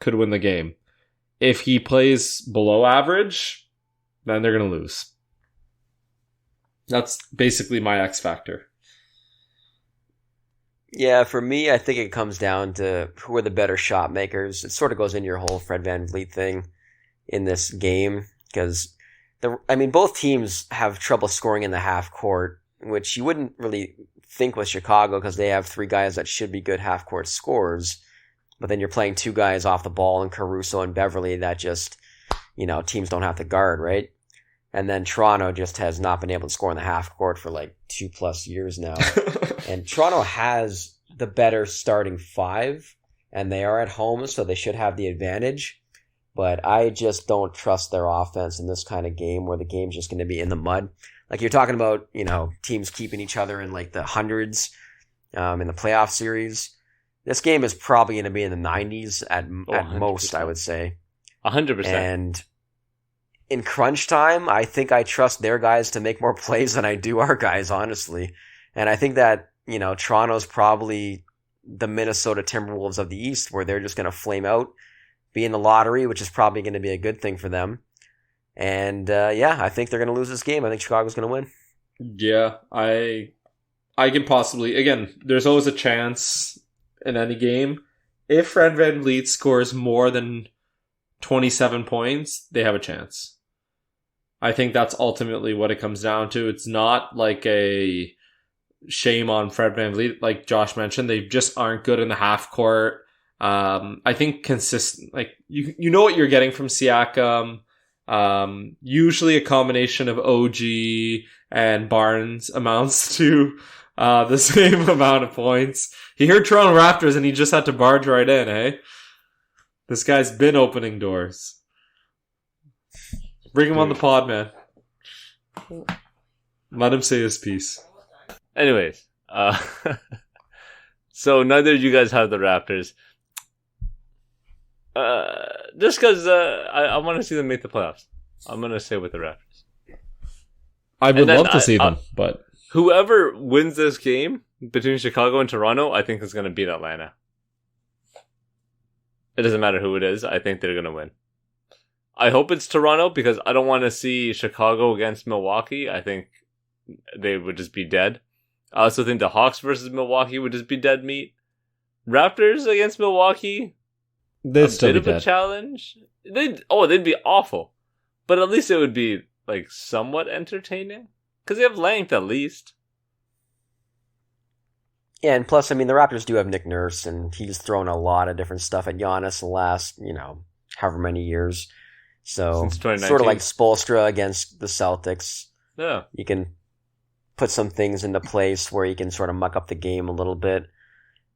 could win the game. If he plays below average, then they're going to lose. That's basically my X factor. Yeah, for me, I think it comes down to who are the better shot makers. It sort of goes into your whole Fred VanVleet thing in this game, because both teams have trouble scoring in the half court, which you wouldn't really think with Chicago because they have 3 guys that should be good half court scorers, but then you're playing 2 guys off the ball in Caruso and Beverly that just, teams don't have to guard, right? And then Toronto just has not been able to score in the half court for like 2+ years now. And Toronto has the better starting 5, and they are at home, so they should have the advantage. But I just don't trust their offense in this kind of game where the game's just going to be in the mud. Like you're talking about, teams keeping each other in like the hundreds in the playoff series. This game is probably going to be in the 90s at most, I would say. 100%. And in crunch time, I think I trust their guys to make more plays than I do our guys, honestly. And I think that, Toronto's probably the Minnesota Timberwolves of the East, where they're just going to flame out, be in the lottery, which is probably going to be a good thing for them. And I think they're going to lose this game. I think Chicago's going to win. Yeah, I can possibly, again, there's always a chance in any game. If Fred VanVleet scores more than 27 points, they have a chance. I think that's ultimately what it comes down to. It's not like a shame on Fred VanVleet, like Josh mentioned. They just aren't good in the half court. I think consistent, like you know what you're getting from Siakam. Usually a combination of OG and Barnes amounts to the same amount of points. He heard Toronto Raptors and he just had to barge right in, eh? This guy's been opening doors. Bring him on the pod, man. Let him say his piece. Anyways, so neither of you guys have the Raptors. Just because I want to see them make the playoffs. I'm going to stay with the Raptors. I would love to see them, but... Whoever wins this game between Chicago and Toronto, I think is going to beat Atlanta. It doesn't matter who it is. I think they're going to win. I hope it's Toronto because I don't want to see Chicago against Milwaukee. I think they would just be dead. I also think the Hawks versus Milwaukee would just be dead meat. Raptors against Milwaukee, they'd still bit be of dead. A challenge. They'd be awful, but at least it would be like somewhat entertaining because they have length at least. Yeah, and plus, the Raptors do have Nick Nurse, and he's thrown a lot of different stuff at Giannis the last, however many years. So, sort of like Spoelstra against the Celtics. Yeah. You can put some things into place where you can sort of muck up the game a little bit.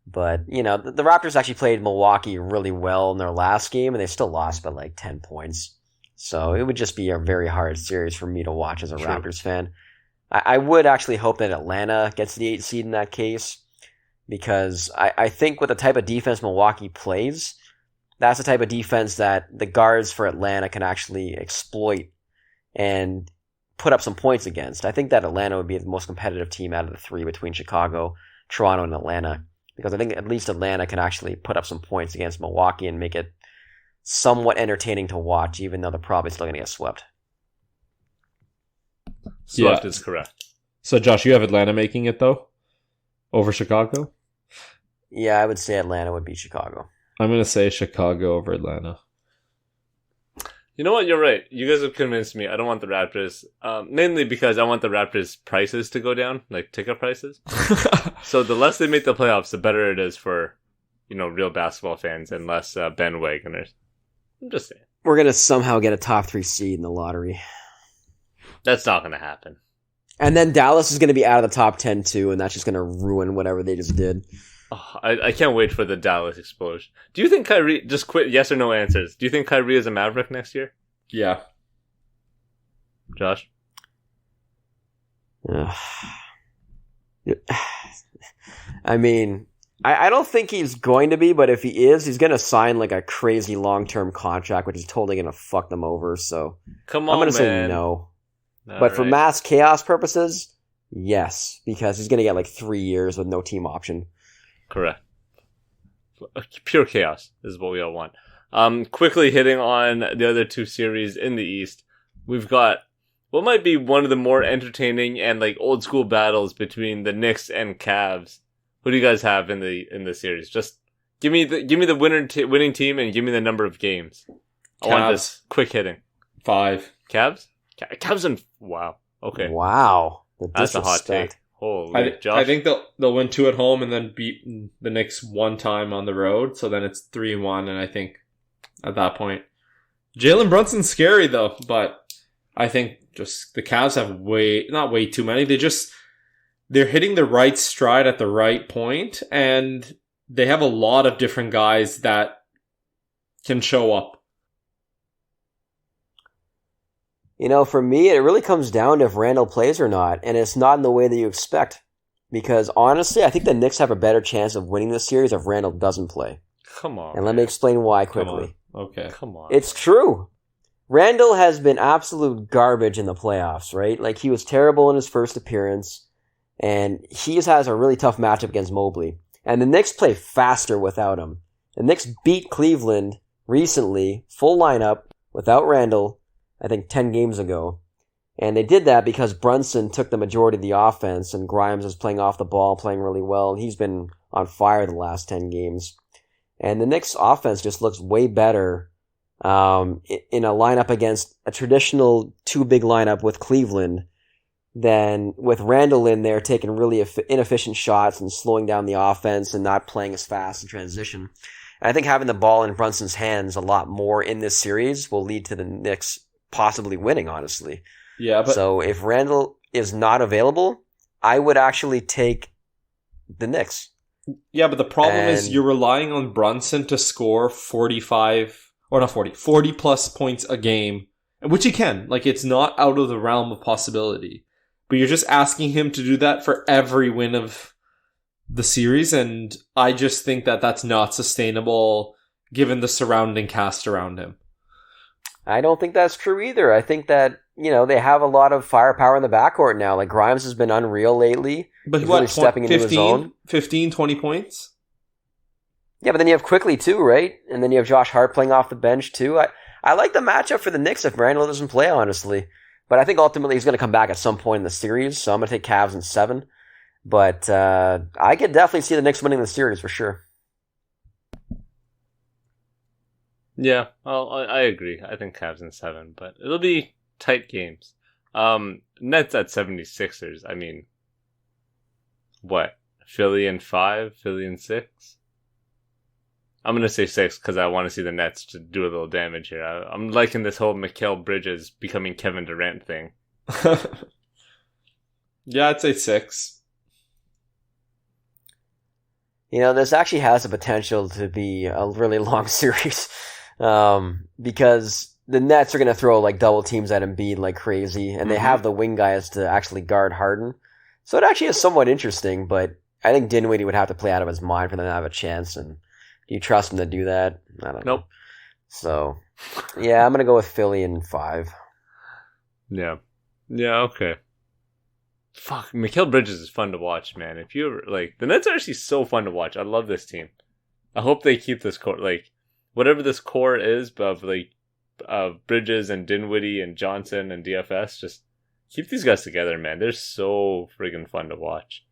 But, the Raptors actually played Milwaukee really well in their last game, and they still lost by like 10 points. So it would just be a very hard series for me to watch as a Raptors fan. I would actually hope that Atlanta gets the 8th seed in that case, because I think with the type of defense Milwaukee plays, that's the type of defense that the guards for Atlanta can actually exploit and put up some points against. I think that Atlanta would be the most competitive team out of the three between Chicago, Toronto, and Atlanta, because I think at least Atlanta can actually put up some points against Milwaukee and make it somewhat entertaining to watch, even though they're probably still going to get swept. Swept is correct. So, Josh, you have Atlanta making it, though? Over Chicago? Yeah, I would say Atlanta would beat Chicago. I'm going to say Chicago over Atlanta. You know what? You're right. You guys have convinced me. I don't want the Raptors. Mainly because I want the Raptors' prices to go down, like ticket prices. So the less they make the playoffs, the better it is for, real basketball fans and less bandwagoners. I'm just saying. We're going to somehow get a top 3 seed in the lottery. That's not going to happen. And then Dallas is going to be out of the top 10 too, and that's just going to ruin whatever they just did. Oh, I can't wait for the Dallas explosion. Do you think Kyrie, just quit yes or no answers, do you think Kyrie is a Maverick next year? Yeah. Josh? I don't think he's going to be, but if he is, he's going to sign like a crazy long-term contract, which is totally going to fuck them over, so Come on, I'm going to say man. no. All but for right. mass chaos purposes, yes, because he's going to get like 3 years with no team option. Correct. Pure chaos is what we all want. Quickly hitting on the other two series in the East, we've got what might be one of the more entertaining and like old school battles between the Knicks and Cavs. Who do you guys have in the series? Just give me the winning team and give me the number of games. I want this quick hitting. 5. Cavs? Cavs and wow. Okay. Wow. The That's a hot disrespect. take. Holy Josh. I think they'll win 2 at home and then beat the Knicks 1 time on the road. So then it's 3-1, and I think at that point, Jalen Brunson's scary though. But I think just the Cavs have not way too many. They're hitting the right stride at the right point, and they have a lot of different guys that can show up. For me, it really comes down to if Randall plays or not, and it's not in the way that you expect. Because honestly, I think the Knicks have a better chance of winning this series if Randall doesn't play. Come on. And let me explain why quickly. Okay. Come on. It's true. Randall has been absolute garbage in the playoffs, right? Like, he was terrible in his first appearance, and he has a really tough matchup against Mobley. And the Knicks play faster without him. The Knicks beat Cleveland recently, full lineup, without Randall, I think 10 games ago. And they did that because Brunson took the majority of the offense, and Grimes is playing off the ball, playing really well, and he's been on fire the last 10 games. And the Knicks' offense just looks way better in a lineup against a traditional two-big lineup with Cleveland than with Randall in there taking really inefficient shots and slowing down the offense and not playing as fast in transition. And I think having the ball in Brunson's hands a lot more in this series will lead to the Knicks possibly winning, honestly. Yeah, but So if Randall is not available, I would actually take the Knicks. yeah, but the problem is And- you're relying on Brunson to score 40 plus points a game, which he can. Like, it's not out of the realm of possibility. But you're just asking him to do that for every win of the series, and I just think that that's not sustainable given the surrounding cast around him. I don't think that's true either. I think that, they have a lot of firepower in the backcourt now. Like, Grimes has been unreal lately. But He's what, really stepping into his own. 15, 20 points? Yeah, but then you have Quickly too, right? And then you have Josh Hart playing off the bench too. I like the matchup for the Knicks if Randall doesn't play, honestly. But I think ultimately he's going to come back at some point in the series, so I'm going to take Cavs in 7. But I could definitely see the Knicks winning the series for sure. Yeah, I agree. I think Cavs in 7, but it'll be tight games. Nets at 76ers. I mean, what? Philly in 5? Philly in 6? I'm going to say 6 because I want to see the Nets to do a little damage here. I'm liking this whole Mikal Bridges becoming Kevin Durant thing. Yeah, I'd say 6. This actually has the potential to be a really long series because the Nets are going to throw like double teams at Embiid like crazy, and they have the wing guys to actually guard Harden. So it actually is somewhat interesting, but I think Dinwiddie would have to play out of his mind for them to have a chance, and do you trust him to do that? I don't know. Nope. So, yeah, I'm going to go with Philly in 5. Yeah. Yeah, okay. Fuck, Mikal Bridges is fun to watch, man. If you the Nets are actually so fun to watch. I love this team. I hope they keep this core, whatever this core is of Bridges and Dinwiddie and Johnson and DFS, just keep these guys together, man. They're so friggin' fun to watch.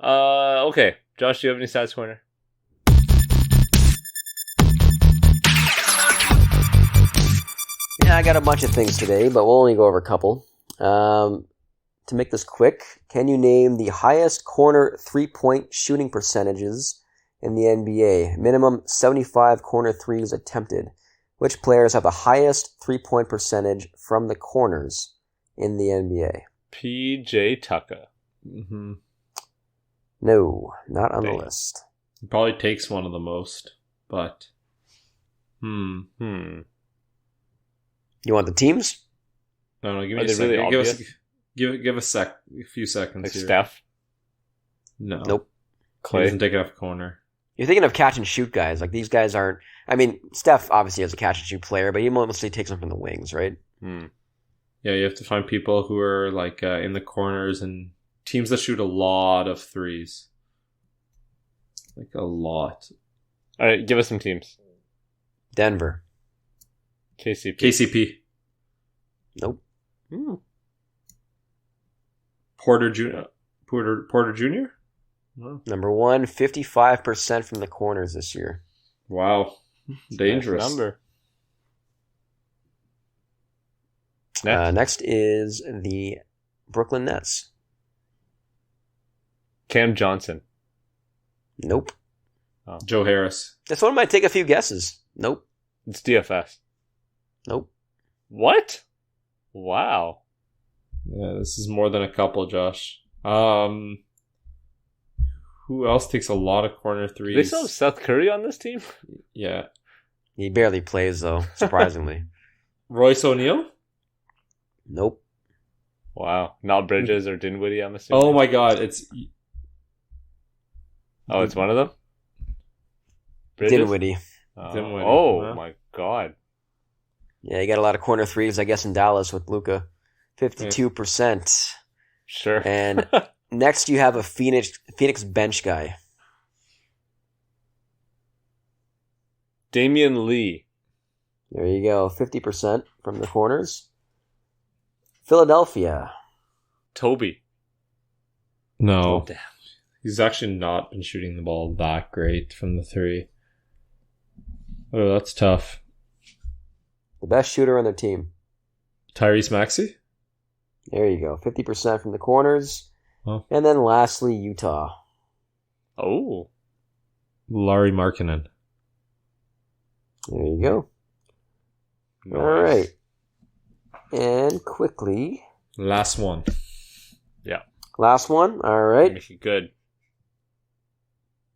Okay. Josh, do you have any stats corner? Yeah, I got a bunch of things today, but we'll only go over a couple. To make this quick, can you name the highest corner three-point shooting percentages in the NBA? Minimum 75 corner threes attempted. Which players have the highest three-point percentage from the corners in the NBA? PJ Tucker. Mm-hmm. No, not on the list. He probably takes one of the most, but... You want the teams? No, give Are me a they second. really obvious? Give a few seconds Like here. Steph? No. Nope. He Clay? doesn't take enough corner. You're thinking of catch and shoot guys. Like, these guys aren't... I mean, Steph obviously is a catch and shoot player, but he mostly takes them from the wings, right? Yeah, you have to find people who are in the corners and teams that shoot a lot of threes. Like a lot. Alright, give us some teams. Denver. KCP. Nope. Porter Jr. Porter Jr.? Wow. Number 1, 55% from the corners this year. Wow. Dangerous. Nice number. Next is the Brooklyn Nets. Cam Johnson. Nope. Joe Harris. This one might take a few guesses. Nope. It's DFS. Nope. What? Wow. Yeah, this is more than a couple, Josh. Who else takes a lot of corner Do threes? they still have Seth Curry on this team? Yeah. He barely plays, though, surprisingly. Royce O'Neal? Nope. Wow. Not Bridges or Dinwiddie, I'm assuming. Oh my god, it's It's one of them? Bridges? Dinwiddie. Dinwiddie. Oh Wow. my god. Yeah, you got a lot of corner threes, I guess, in Dallas with Luka. 52%. Sure. And next you have a Phoenix bench guy. Damian Lee. There you go. 50% from the corners. Philadelphia. Toby. no. Oh, damn. He's actually not been shooting the ball that great from the three. Oh, that's tough. The best shooter on their team. Tyrese Maxey? There you go. 50% from the corners. Oh. And then lastly, Utah. Oh. Larry Markkinen. There you go. Nice. All right. And quickly, Last one. last one. All right. Make it good.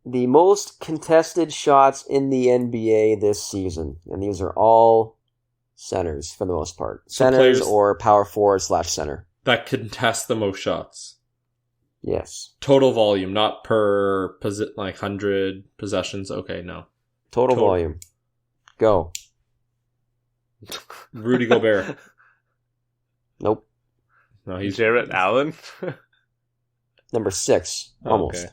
The most contested shots in the NBA this season. And these are all centers for the most part. So Centers players- or power forward / center. That contest the most shots. Yes. Total volume, not per 100 possessions. Okay, no. Total Total. volume. Go. Rudy Gobert. Nope. No, he's Jarrett Allen. Number 6. Oh, Almost.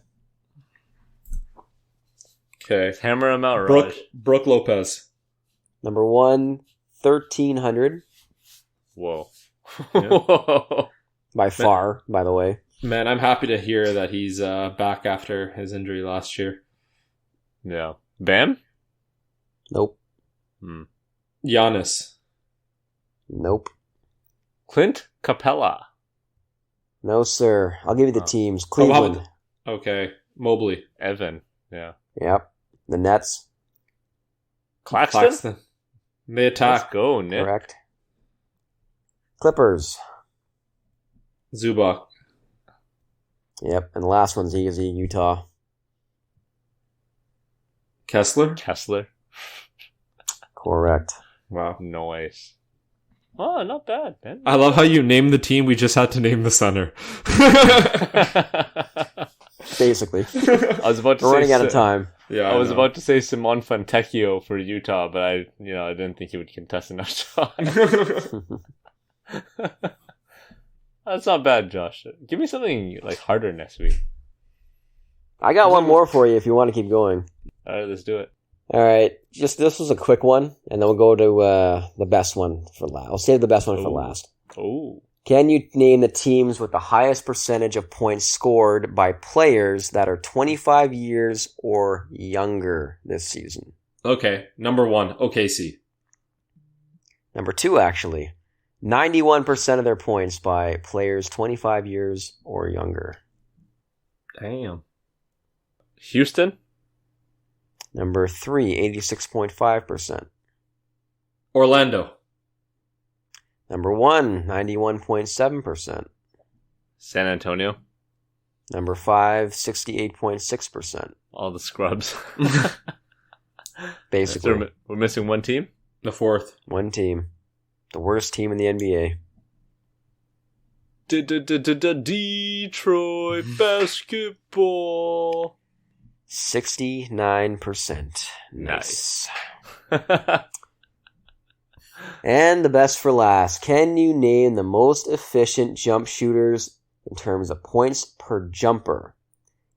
okay. Hammer him out, Raj. Brooke Lopez. Number 1, 1,300. Whoa. Yeah. Whoa. By far, by the way. Man, I'm happy to hear that he's back after his injury last year. Yeah. Bam? Nope. Giannis. Nope. Clint Capella. No, sir. I'll give you the Oh. teams. Oh, how Cleveland. Okay. Mobley. Evan. Yeah. Yep. The Nets. Claxton? They Let's attack. go, Nick. Correct. Clippers. Zubac. Yep. And the last one's easy. Utah. Kessler. Kessler. Correct. Wow. Nice. Oh, not bad, man. I love how you named the team. We just had to name the center. Basically. I was about to We're say running out of time. Yeah, I was know. about to say Simon Fontecchio for Utah, but I didn't think he would contest enough shots. That's not bad, Josh. Give me something like harder next week. I got one more for you if you want to keep going. All right, let's do it. All right. Just this was a quick one, and then we'll go to the best one for last. I'll save the best one for Ooh. last. Oh, Can you name the teams with the highest percentage of points scored by players that are 25 years or younger this season? Okay. Number 1, OKC. Number 2, actually. 91% of their points by players 25 years or younger. Damn. Houston. Number 3, 86.5%. Orlando. Number 1, 91.7%. San Antonio. Number 5, 68.6%. All the scrubs. Basically, So we're missing one team. The 4th. one team. The worst team in the NBA. Detroit basketball. 69%. Nice. And the best for last. Can you name the most efficient jump shooters in terms of points per jumper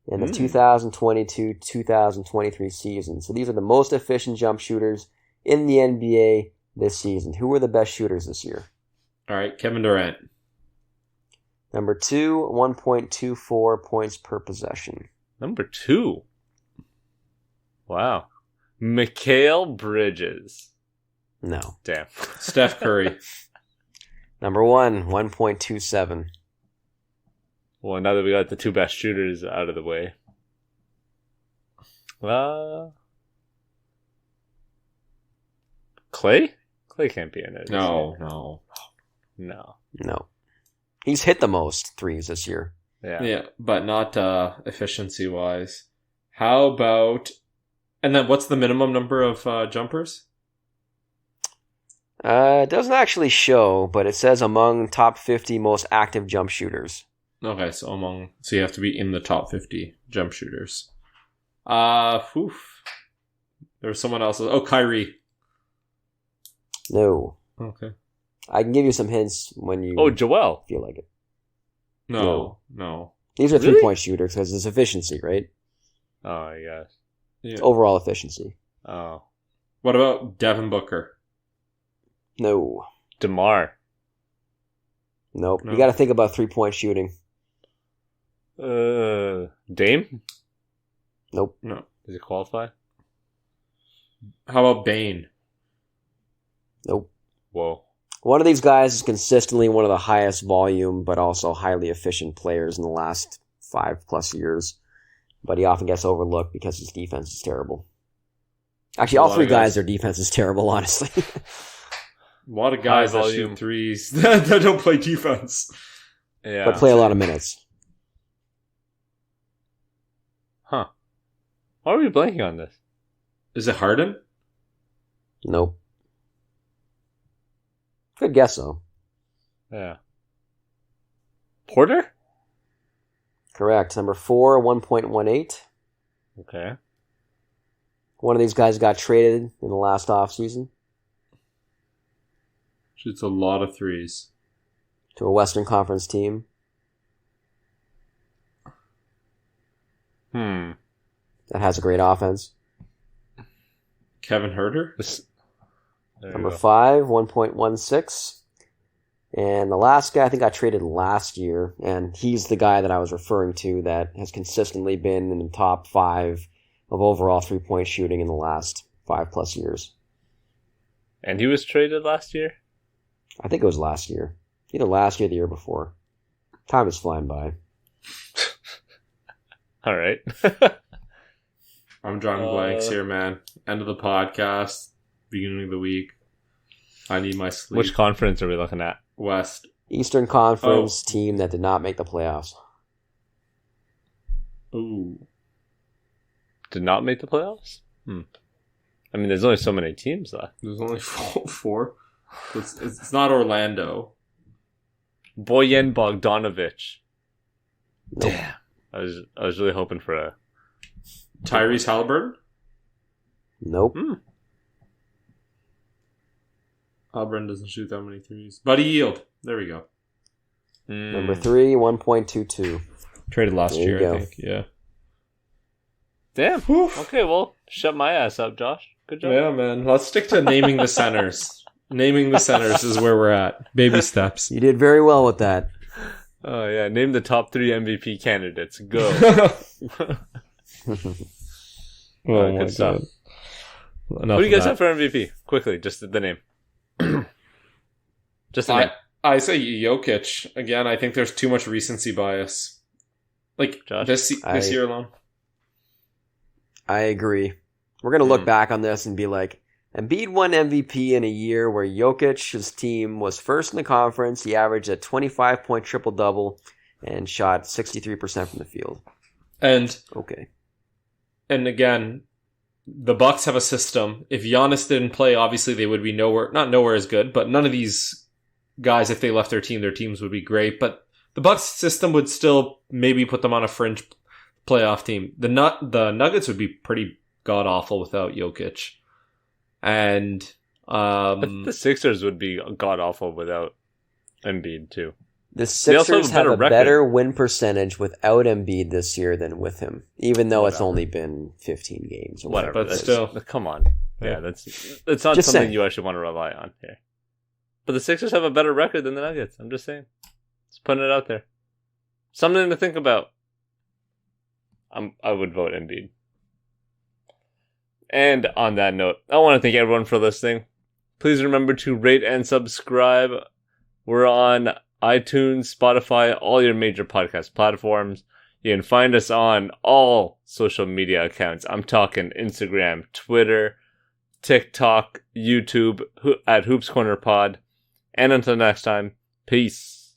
in the 2022-2023 season? So these are the most efficient jump shooters in the NBA this season. Who were the best shooters this year? All right. Kevin Durant. Number 2, 1.24 points per possession. Number 2. Wow. Mikal Bridges. No. Damn. Steph Curry. Number 1, 1.27. Well, now that we got the two best shooters out of the way. Clay? Clay can't be in it. No. No. No. He's hit the most threes this year. Yeah. Yeah, but not efficiency wise. How about? And then what's the minimum number of jumpers? It doesn't actually show, but it says among top 50 most active jump shooters. Okay, so you have to be in the top 50 jump shooters. There's someone else. Oh, Kyrie. No. Okay. I can give you some hints when you Joel. feel like it. No. These are Really? 3-point shooters because it's efficiency, right? Oh, I guess. Yeah. It's overall efficiency. Oh. What about Devin Booker? No. DeMar. Nope. No. You got to think about 3-point shooting. Dame? Nope. No. Does he qualify? How about Bane? Nope. Whoa. One of these guys is consistently one of the highest volume, but also highly efficient players in the last 5+ years. But he often gets overlooked because his defense is terrible. Actually, all three guys, their defense is terrible, honestly. A lot of guys High that volume. shoot threes that don't play defense. Yeah. But play a lot of minutes. Huh. Why are we blanking on this? Is it Harden? Nope. Good guess, though. Yeah. Porter? Correct. Number 4, 1.18. Okay. One of these guys got traded in the last offseason Shoots a lot of threes. to a Western Conference team that has a great offense. Kevin Herter? There Number you go. 5, 1.16. And the last guy I think got traded last year, and he's the guy that I was referring to that has consistently been in the top 5 of overall 3-point shooting in the last 5+ years. And he was traded last year? I think it was last year. Either last year or the year before. Time is flying by. All right. I'm drawing blanks here, man. End of the podcast. Beginning of the week. I need my sleep. Which conference are we looking at? West. Eastern Conference team that did not make the playoffs. Ooh. Did not make the playoffs? I mean, there's only so many teams left. There's only 4. It's not Orlando. Bojan Bogdanovic. Nope. Damn. I was really hoping for a... Tyrese Halliburton? Nope. Halliburton doesn't shoot that many threes. Buddy Yield. There we go. Number 3, 1.22. Traded last There you year, go. I think. Yeah. Damn. Whew. Okay, well, shut my ass up, Josh. Good job. Yeah, man. Let's stick to naming the centers. Naming the centers is where we're at. Baby steps. You did very well with that. Oh, yeah. Name the top 3 MVP candidates. Go. Good stuff. What do you guys have for MVP? Quickly, just the name. Just the name. I say Jokic. Again, I think there's too much recency bias. Like, Josh? this year alone. I agree. We're going to look back on this and be like, Embiid won MVP in a year where Jokic's team was first in the conference. He averaged a 25-point triple-double and shot 63% from the field. And Okay. And again, the Bucks have a system. If Giannis didn't play, obviously they would be not nowhere as good, but none of these guys, if they left their teams would be great. But the Bucks system would still maybe put them on a fringe playoff team. The Nuggets would be pretty god-awful without Jokic. And The Sixers would be god-awful without Embiid, too. The also have a Sixers have better a record. better win percentage without Embiid this year than with him, even though it's Whatever. only been 15 games. Or Whatever. But that's- still. Come on. Yeah, that's not Just something saying. you actually want to rely on here. But the Sixers have a better record than the Nuggets. I'm just saying. Just putting it out there. Something to think about. I would vote Embiid. And on that note, I want to thank everyone for listening. Please remember to rate and subscribe. We're on iTunes, Spotify, all your major podcast platforms. You can find us on all social media accounts. I'm talking Instagram, Twitter, TikTok, YouTube, at HoopsCornerPod. And until next time, peace.